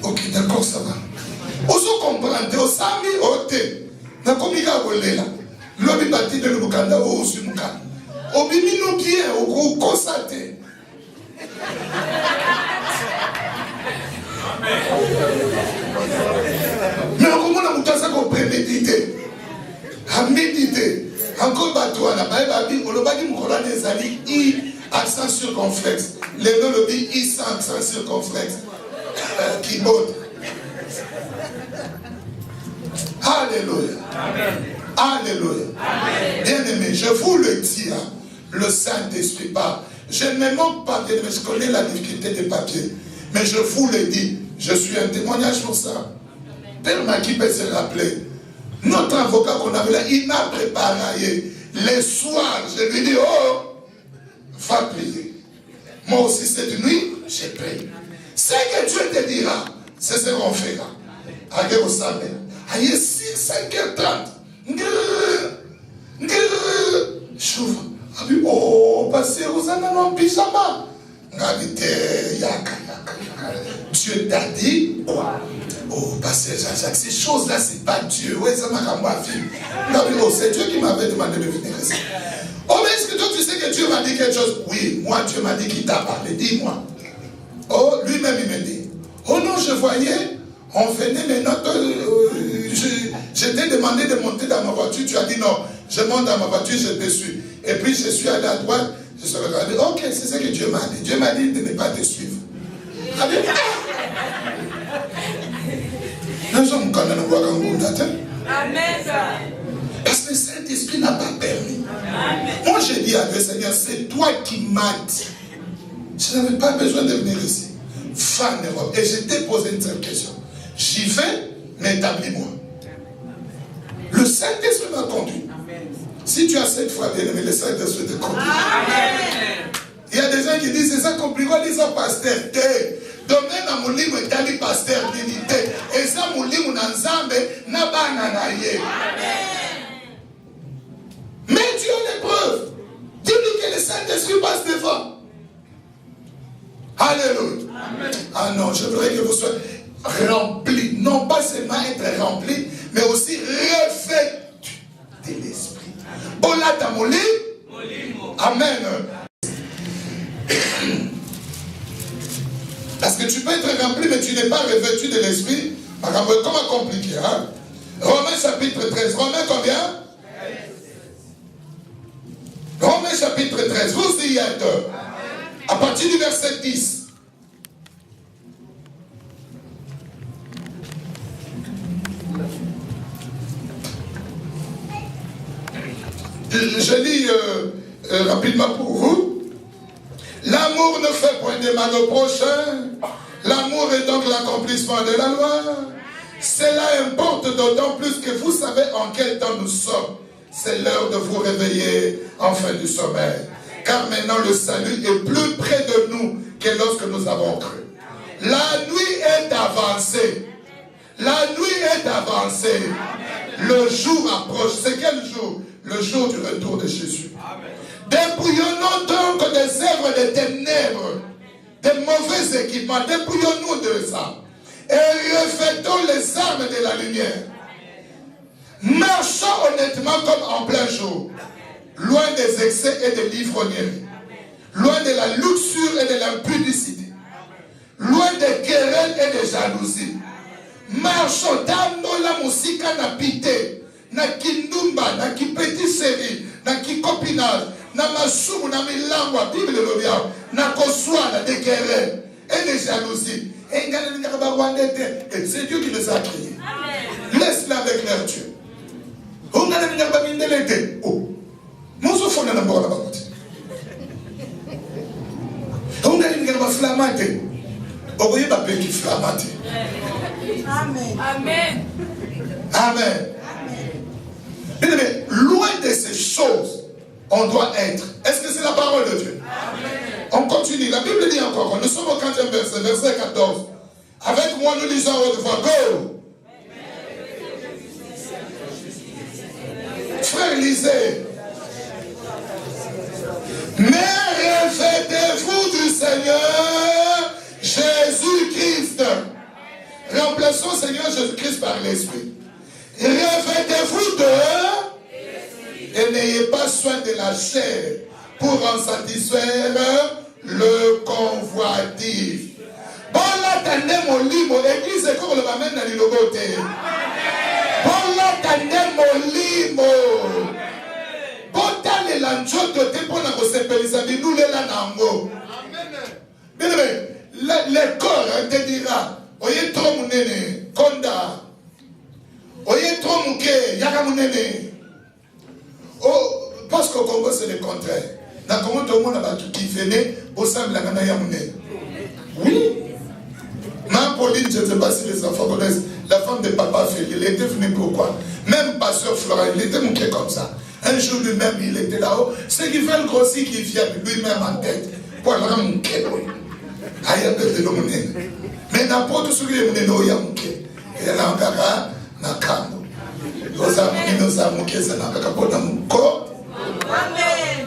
Ok, d'accord, ça va. Vous comprenez, vous savez, na komika kolela lobi bati de lukanda o usumuka obimino bien o kosate mais comment on mutasa ko préméditer a méditer encore batouana babi olobaki mukola nezali I accent circonflexe les deux lobi I sans accent circonflexe keyboard. Alléluia. Amen. Alléluia. Amen. Bien-aimé, je vous le dis, hein, le Saint-Esprit parle. Je ne me moque pas, mais je connais la difficulté des papiers. Mais je vous le dis, je suis un témoignage pour ça. Père Maki peut se rappeler. Notre avocat qu'on avait là, il m'a préparé. Les soirs, je lui dis, oh, va prier. Moi aussi, cette nuit, j'ai prié. Ce que Dieu te dira, c'est ce qu'on fait là. Allez au sabbat. Aïe, 5h30. J'ouvre. Oh, passez aux ananas en pyjama. Dieu t'a dit quoi? Oh, pasteur Jean-Jacques, ces choses-là, c'est pas Dieu. Ouais, ça m'a ramené à film. Oh, c'est Dieu qui m'avait demandé de venir ici. Oh, mais est-ce que toi, tu sais que Dieu m'a dit quelque chose? Oui, moi Dieu m'a dit qu'il t'a parlé, dis-moi. Oh, lui-même il me dit. Oh non, je voyais, on venait maintenant, je t'ai demandé de monter dans ma voiture, tu as dit non, je monte dans ma voiture, je te suis. Et puis je suis allé à droite, je suis regardé, ok, c'est ce que Dieu m'a dit. Dieu m'a dit de ne pas te suivre. Amen. Parce que le Saint-Esprit n'a pas permis. Moi j'ai dit à Dieu, Seigneur, c'est toi qui m'as dit. Je n'avais pas besoin de venir ici. Fin Europe. Et je t'ai posé une seule question. J'y vais, mais établis-moi. Le Saint-Esprit m'a conduit. Si tu as cette foi, bien aimé, le Saint-Esprit te conduit. Il y a des gens qui disent, c'est ça compliqué, ils sont pasteurs. Domaine à Moulim et Tali pasteur dignité. Et ça Moulim n'a Nzambe n'a pas nanaye. Mais tu as l'épreuve. Dis-lui que le Saint-Esprit passe devant. Alléluia. Ah non, je voudrais que vous soyez remplis. Non pas seulement être remplis, mais aussi revêtus de l'Esprit. Bola tamoli. Amen. Parce que tu peux être rempli, mais tu n'es pas revêtu de l'Esprit. Comment compliqué, hein? Romains chapitre 13. Romains combien? Romains chapitre 13. Vous y êtes. À partir du verset 10. Je lis rapidement pour vous. L'amour ne fait point de mal au prochain. L'amour est donc l'accomplissement de la loi. Cela importe d'autant plus que vous savez en quel temps nous sommes. C'est l'heure de vous réveiller en fin du sommeil. Car maintenant le salut est plus près de nous que lorsque nous avons cru. La nuit est avancée. La nuit est avancée. Le jour approche. C'est quel jour? Le jour du retour de Jésus. Dépouillons-nous donc des œuvres des ténèbres, des mauvais équipements. Dépouillons-nous de ça. Et revêtons les armes de la lumière. Marchons honnêtement comme en plein jour. Loin des excès et des livrogneries. Loin de la luxure et de l'impudicité. Loin des querelles et des jalousies. Marchons dans la musique na pité, na kindumba, na ki petit série, na ki copinage, na masumu, na milangwa, Bible le lobia, na koswana, des querelles et des jalousies. Et c'est Dieu qui les a créés. Laisse-les avec leur Dieu. Oh, Amen. Amen. Amen. Mais loin de ces choses, on doit être. Est-ce que c'est la parole de Dieu? Amen. On continue. La Bible dit encore. Nous sommes au 15e verset, verset 14. Avec moi, nous lisons à haute voix. Go! Frère, lisez. Mais revêtez-vous du Seigneur Jésus-Christ. Remplaçons Seigneur Jésus-Christ par l'Esprit. Revêtez-vous de et n'ayez pas soin de la chair pour en satisfaire le convoitise. Bon là t'en mon limo, église est comme le mamène dans l'ilogoté. Bon là t'en mon limo. Bon t'as les lanchotes t'es pour la recépélisa de nous les lanango. Bien aimé, le corps te dira. Oye trop munene, konda. Oye trop muke, yaka munene. Oh, parce qu'au Congo c'est le contraire. Dans le Congo tout le monde a tout qui venait au sein de la Ganaya munene. Oui. Ma Pauline, je ne sais pas si les enfants connaissent, la femme de Papa Félix, il était venu pourquoi? Même Pasteur Florent, il était muké comme ça. Un jour lui-même, il était là-haut. Ceux qui veulent grossir, qui viennent lui-même en tête. Pour la muké. Aïe, de l'homme. Mais n'importe ce qui est venu, il y a muké. Il y a l'angara, nakamo.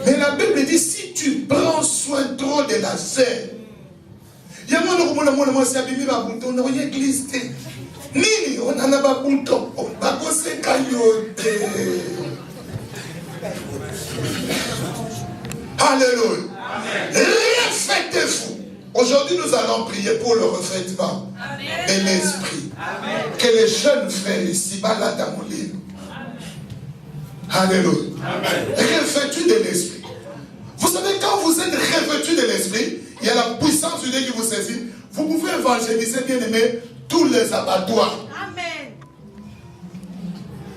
Mais la Bible dit, si tu prends soin trop de la chair, il y a moi, c'est abîmé ma bouton, on a église. Nini, on en a pas bouton. On va bosser cailloté. Alléluia. Refaites-vous. Aujourd'hui, nous allons prier pour le refaitement de l'esprit. Que les jeunes frères ici, là dans mon livre. Alléluia. Revêtus de l'esprit. Vous savez, quand vous êtes revêtus de l'esprit, il y a la puissance de Dieu qui vous saisit. Vous pouvez évangéliser, bien aimé, tous les abattoirs. Amen.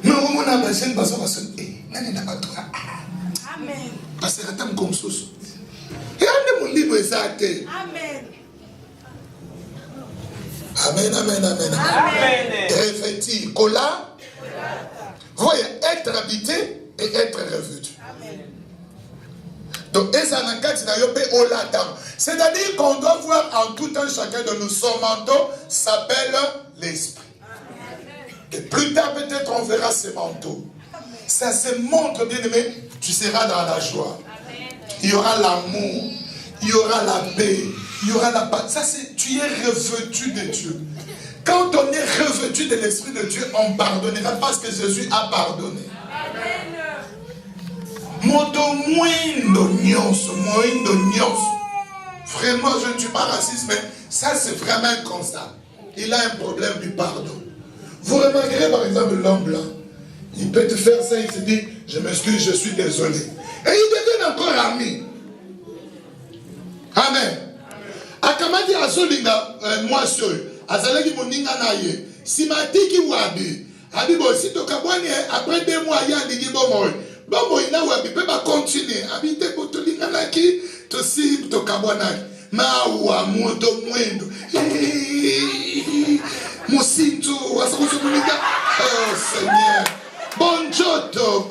Mais on a besoin de abattoir. Amen. Parce que c'est comme ça. Et mon livre exact. Amen. Amen, amen, amen. Amen. Revêtir. Kola. Voyez, être habité et être revêtu. Amen. Donc, c'est-à-dire qu'on doit voir en tout temps chacun de nous, son manteau s'appelle l'esprit. Et plus tard, peut-être, on verra ces manteaux. Ça se montre, bien aimé, tu seras dans la joie. Il y aura l'amour, il y aura la paix, il y aura la paix. Ça, c'est, tu es revêtu de Dieu. Quand on est revêtu de l'Esprit de Dieu, on pardonnera parce que Jésus a pardonné. Moto moindo nyonso. Vraiment, je ne suis pas raciste, mais ça, c'est vraiment un constat. Il a un problème du pardon. Vous remarquerez par exemple l'homme blanc. Il peut te faire ça, il te dit, je m'excuse, je suis désolé. Et il devient encore ami. Amen. Akamadi azolinga moi seul. Azalaki moninga na ye. Si matiki wabi. Abi bo si to kabwani après 2 mois ya ndigi bomo. Bomo ina wabi pe ba continuer. Abi te botolinga na ki to si to kabwana. Ma wa moto mwendo. Mosinto wasakuso moninga. Oh Seigneur. Bonjoto.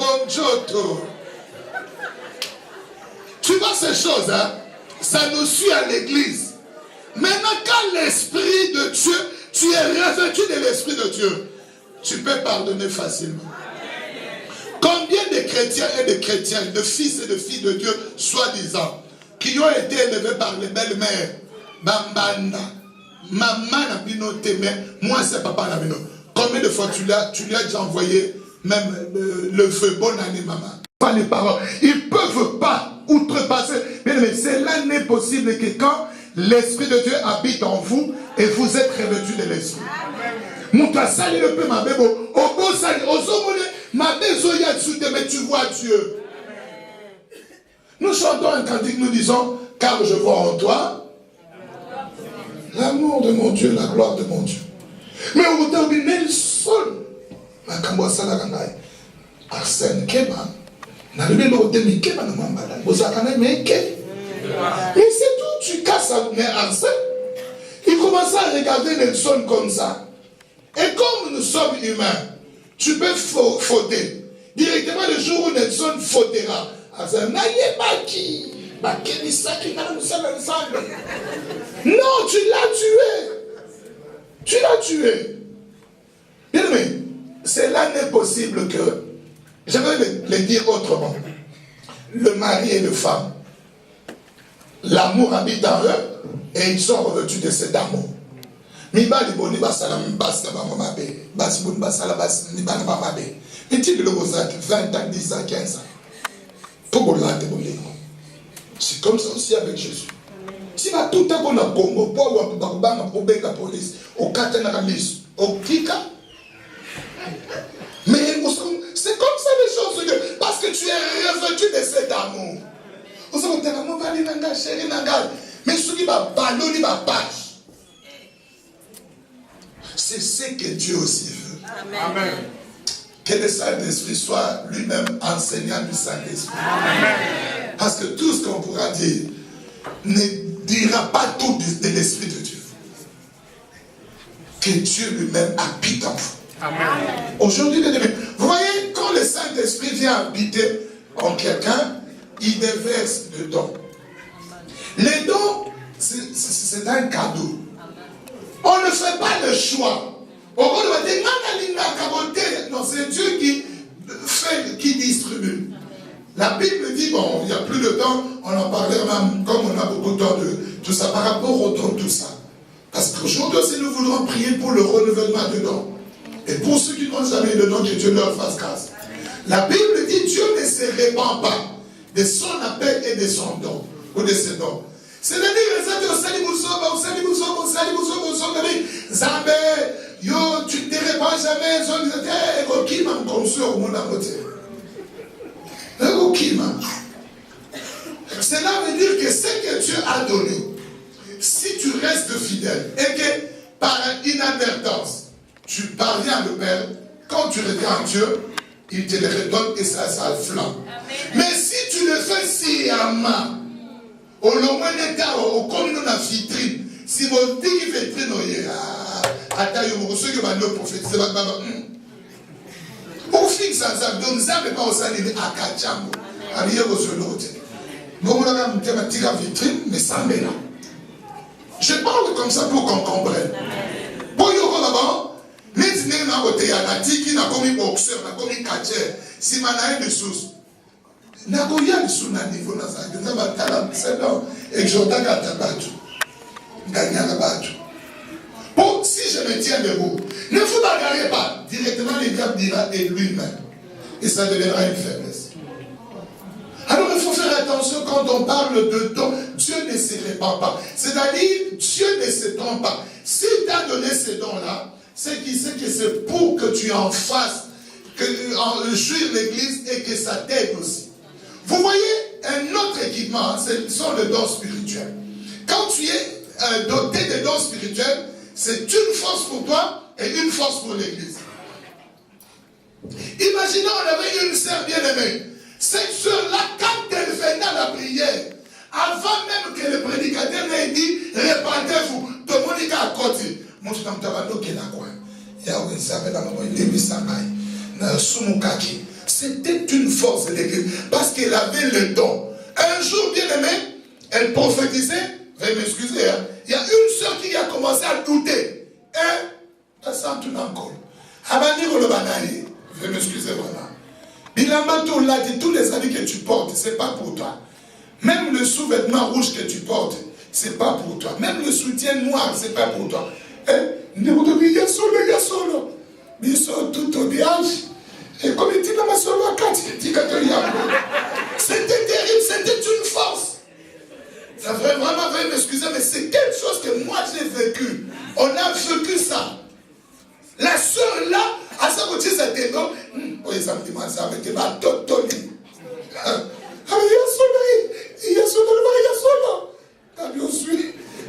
Tu vois ces choses, hein? Ça nous suit à l'église. Maintenant, quand l'Esprit de Dieu, tu es revêtu de l'Esprit de Dieu, tu peux pardonner facilement. Combien de chrétiens et de chrétiennes, de fils et de filles de Dieu, soi-disant, qui ont été élevés par les belles-mères, Bambanda, maman n'a pas noté, mais moi c'est papa n'a pas noté. Combien de fois tu lui as déjà envoyé même le feu, bonne année maman. Pas les paroles. Ils ne peuvent pas outrepasser. Mais cela n'est possible que quand l'Esprit de Dieu habite en vous et vous êtes revêtus de l'Esprit. Mais tu vois Dieu. Nous chantons un cantique, nous disons, car je vois en toi l'amour de mon Dieu, la gloire de mon Dieu. Mais au bout de Nelson, Arsène Keba, mais c'est tout, tu casses Arsène. Il commence à regarder Nelson comme ça. Et comme nous sommes humains, tu peux fauter. Directement le jour où Nelson fautera, Arsène, non, tu l'as tué. Tu l'as tué. Bien aimé, cela n'est possible que, je vais le dire autrement, le mari et la femme, l'amour habite en eux et ils sont revêtus de cet amour. Mais c'est comme ça aussi avec Jésus. Si tout a bon à Congo, la police, au Katanalis, au Kika, mais c'est comme ça les choses de Dieu, parce que tu es revêtu de cet amour. Mais ce qui va ballonner ma page, c'est ce que Dieu aussi veut. Amen. Que le Saint-Esprit soit lui-même enseignant du Saint-Esprit. Parce que tout ce qu'on pourra dire ne dira pas tout de l'Esprit de Dieu. Que Dieu lui-même habite en vous. Amen. Aujourd'hui, vous voyez, quand le Saint-Esprit vient habiter en quelqu'un, il déverse le don. Les dons, c'est un cadeau. On ne fait pas le choix. Non, c'est Dieu qui distribue. La Bible dit, bon, il n'y a plus de temps, on en parlera même, comme on a beaucoup de temps de tout ça, par rapport au don, tout ça. Parce qu'aujourd'hui aussi, nous voudrons prier pour le renouvellement de dons. Et pour ceux qui n'ont jamais eu de don, que Dieu leur fasse grâce. La Bible dit, Dieu ne se répand pas. de son appel et de son don, ou de ses dons. C'est-à-dire, tu ne te répands jamais, cela veut dire que ce que Dieu a donné, si tu restes fidèle et que par inadvertance, tu parviens à le perdre, quand tu reviens en Dieu, il te le redonne et ça flambe. Mais si tu le fais sciemment, au moins au commun la vitrine, si vous dites qu'il fait vitrine, ceux qui vont prophétiser, au fin ça, donc ça ne pas au salut à Kachambo, à l'autre. Mais ça met là. Je parle comme ça pour qu'on comprenne. Pour y avoir mais si nous avons qui n'a commis boxeur, n'a commis catcher, si on a une ressource, n'a pas eu sous le niveau dans sa vie. Nous avons talent, c'est non. Et je t'ai battu. Gagner la battu. Bon, si je me tiens debout, ne vous bagarrez pas. Directement, le diable dira et lui-même. Et ça deviendra une faiblesse. Alors il faut faire attention quand on parle de don. Dieu ne se répand pas. C'est-à-dire, Dieu ne se trompe pas. S'il t'a donné ces dons-là, c'est qu'il sait que c'est pour que tu en fasses, en jouir l'église et que ça t'aide aussi. Vous voyez, un autre équipement, ce sont les dons spirituels. Quand tu es doté de dons spirituels, c'est une force pour toi et une force pour l'église. Imaginons, on avait une sœur bien-aimée. Cette sœur-là, quand elle venait à la prière, avant même que le prédicateur n'ait dit, répandez-vous, demandez à côté. C'était une force de l'église parce qu'elle avait le don. Un jour, bien aimé, elle prophétisait. Veuillez m'excuser, hein. Il y a une sœur qui a commencé à douter. Elle s'en tourne encore. Veuillez m'excuser, voilà. Bilamato l'a dit, tous les habits que tu portes, ce n'est pas pour toi. Même le sous-vêtement rouge que tu portes, ce n'est pas pour toi. Même le soutien noir, ce n'est pas pour toi. Et comme il dit dans ma solo à 4, il dit que c'était terrible, c'était une force. Ça fait vraiment, veuillez m'excuser, mais c'est quelque chose que moi j'ai vécu. On a vécu ça. La sœur là, à sa côté, c'était non. Oui, ça me dit, ça avec ma totoli. Il y a solo.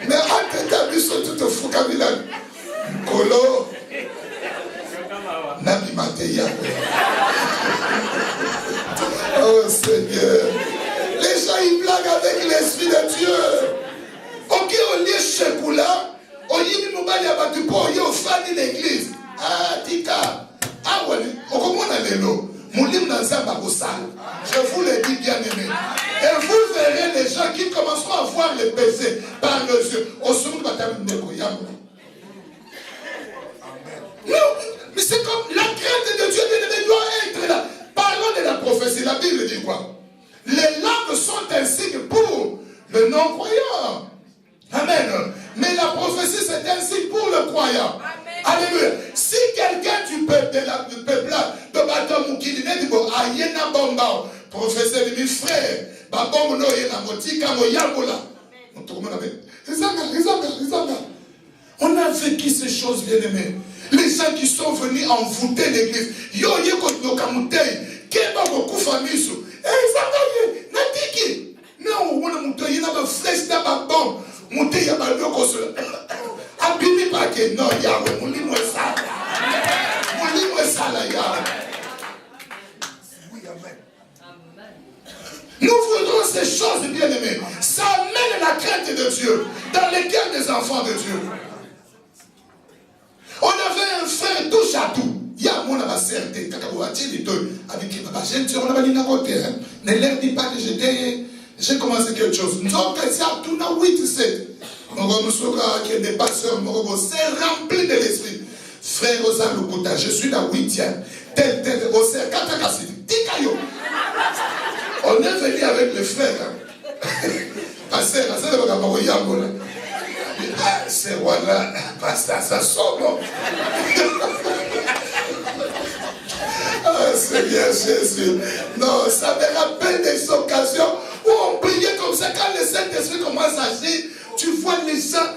Mais en t'as vu sur tout le fou Kabila. Kolo. Nabi Mateya. Oh Seigneur. Les gens ils blaguent avec l'Esprit de Dieu. Ok, on lit chez Koula. On y dit nous à battu pour y offrir l'église. Ah, Tika. Ah, ouais. On comprend les lots. Je vous le dis bien aimé. Et vous verrez les gens qui commenceront à voir les péchés par les yeux. Non, mais c'est comme la crainte de Dieu doit être là. Parlons de la prophétie. La Bible dit quoi? Les langues sont un signe pour le non-croyant. Amen. Mais la prophétie, c'est un signe pour le croyant. Alléluia. Si quelqu'un du peuple là, de Bato Moukini, dit bon, Ayena Bomba, professeur de mes frères, Babon no Yena Motika Moyamola. On a vécu ces choses, bien aimées. Les gens qui sont venus envoûter l'église. Yo yeko yokamutei, keba beaucoup famille sou. Eh Zakaye, Natiki. Non, on a monté, il y a une flèche dans ma bombe. Monté, il y a un loco sur Abimi pas que non, Yahweh, mon lit ça. Mon lit ça là, Yahweh. Oui, amen. Nous voudrons ces choses, bien aimées. Ça amène la crainte de Dieu dans les cœurs des enfants de Dieu. On avait un frère touche à tout. Il y a mon abacerté, kakabouati, les deux, avec qui papa, on avait une côté. Ne leur dis pas que j'ai commencé quelque chose. Nous avons fait ça, tout dans 8-7. Qui des pasteurs, c'est rempli de l'esprit. Frère Rosa Lukuta, je suis la 8e. Tel, au cerf, Katakasi, Tikayo. On est venu avec le frère. Pasteur, c'est voilà, pasteur, ça sort. Seigneur Jésus. Non, ça me rappelle des occasions où on priait comme ça. Quand le Saint-Esprit commence à agir, tu vois les gens.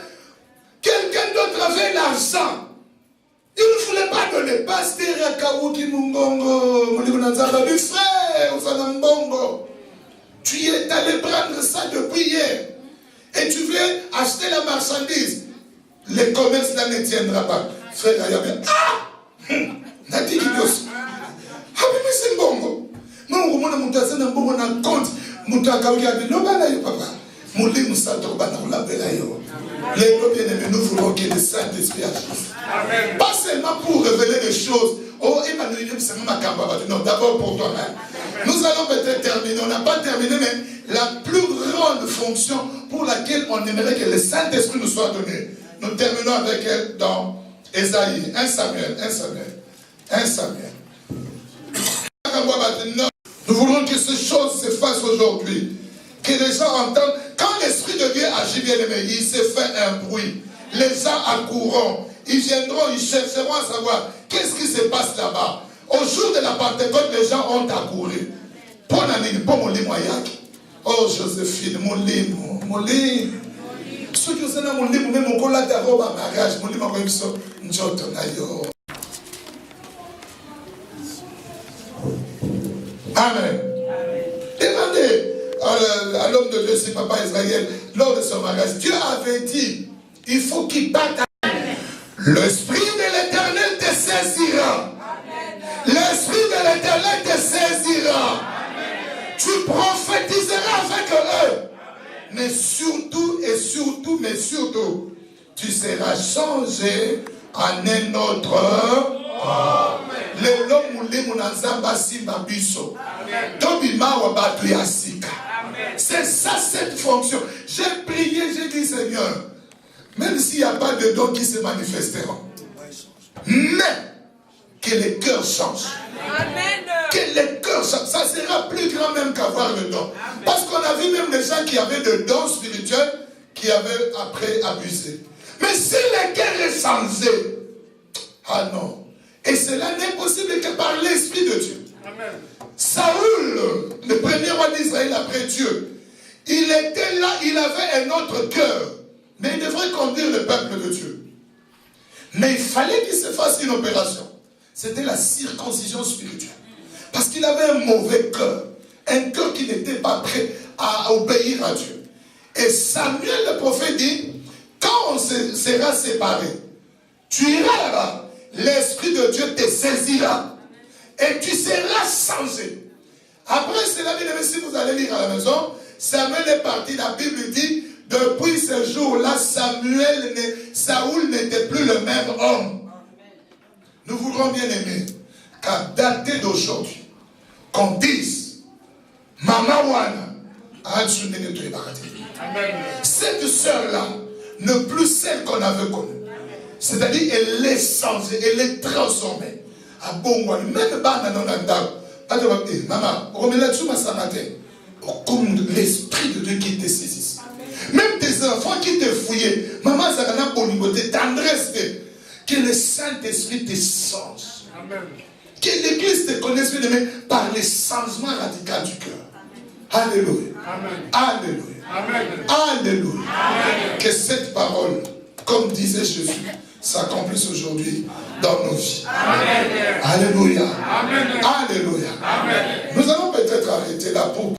Quelqu'un d'autre avait l'argent. Il ne voulait pas donner. Pasteur Akawuki Mungongo, mon frère, Osanambongo. Tu es allé prendre ça depuis hier. Et tu veux acheter la marchandise. Le commerce là ne tiendra pas. Frère Ayabe. Ah! Nati Kidos. Ah, mais c'est bongo. Non, on a monté ça dans bon compte. Monté Akawuki a dit, non, bah là, papa. Moulé Moussa Torba dans la belayo. Les bien-aimés, nous voulons que le Saint-Esprit agisse. Pas seulement pour révéler des choses. Oh, Emmanuel, c'est ma campagne. Non, d'abord pour toi-même. Nous allons peut-être terminer. On n'a pas terminé, mais la plus grande fonction pour laquelle on aimerait que le Saint-Esprit nous soit donné. Nous terminons avec elle dans Ésaïe, 1 Samuel. Nous voulons que ces choses se fassent aujourd'hui. Que les gens entendent. Quand l'Esprit de Dieu agit, bien aimé, il se fait un bruit. Les gens accourront. Ils viendront, ils chercheront à savoir qu'est-ce qui se passe là-bas. Au jour de la Pentecôte, les gens ont accouru. Pour mon limoyak. Oh, Joséphine, mon lit. Ceux qui ont mon lit, même mon collègue robe à mariage, mon lit, mon Amen. Demandez à l'homme de Dieu, c'est papa Israël, lors de son mariage, Dieu avait dit, il faut qu'il parte. L'Esprit de l'Éternel te saisira. L'Esprit de l'Éternel te saisira. Tu prophétiseras avec eux. Mais surtout, tu seras changé en un autre homme. Le l'homme moulé monazamba simba biso. Tobima wabatu yasika. C'est ça cette fonction. J'ai prié, j'ai dit Seigneur, même s'il n'y a pas de dons qui se manifesteront, mais que les cœurs changent. Amen. Que les cœurs changent. Ça sera plus grand même qu'avoir le don. Parce qu'on a vu même des gens qui avaient de dons spirituels qui avaient après abusé. Mais si le cœur est changé, ah non. Et cela n'est possible que par l'Esprit de Dieu. Amen. Saoul, le premier roi d'Israël après Dieu, il était là, il avait un autre cœur. Mais il devrait conduire le peuple de Dieu. Mais il fallait qu'il se fasse une opération. C'était la circoncision spirituelle. Parce qu'il avait un mauvais cœur. Un cœur qui n'était pas prêt à obéir à Dieu. Et Samuel le prophète dit, quand on sera séparés, tu iras là-bas. L'Esprit de Dieu te saisira. Et tu seras changé. Après cela, si vous allez lire à la maison, Samuel est parti, la Bible dit, depuis ce jour-là, Saoul n'était plus le même homme. Nous voudrons bien aimer qu'à dater d'aujourd'hui, qu'on dise, Mama Wana, cette sœur-là, ne plus celle qu'on avait connue. C'est-à-dire, elle est changée, elle est transformée. À bon, même Bana non maman, remets-la-dessus ma samaté. Comme l'Esprit de Dieu qui te saisisse. Même tes enfants qui te fouillaient, maman, ça n'a pas de beauté, tendresse. Que le Saint-Esprit te change. Amen. Que l'Église te connaisse par les changements radicaux du cœur. Alléluia. Amen. Alléluia. Amen. Alléluia. Amen. Que cette parole, comme disait Jésus, s'accomplisse aujourd'hui dans nos vies. Amen. Alléluia. Amen. Alléluia. Amen. Nous allons peut-être arrêter là pour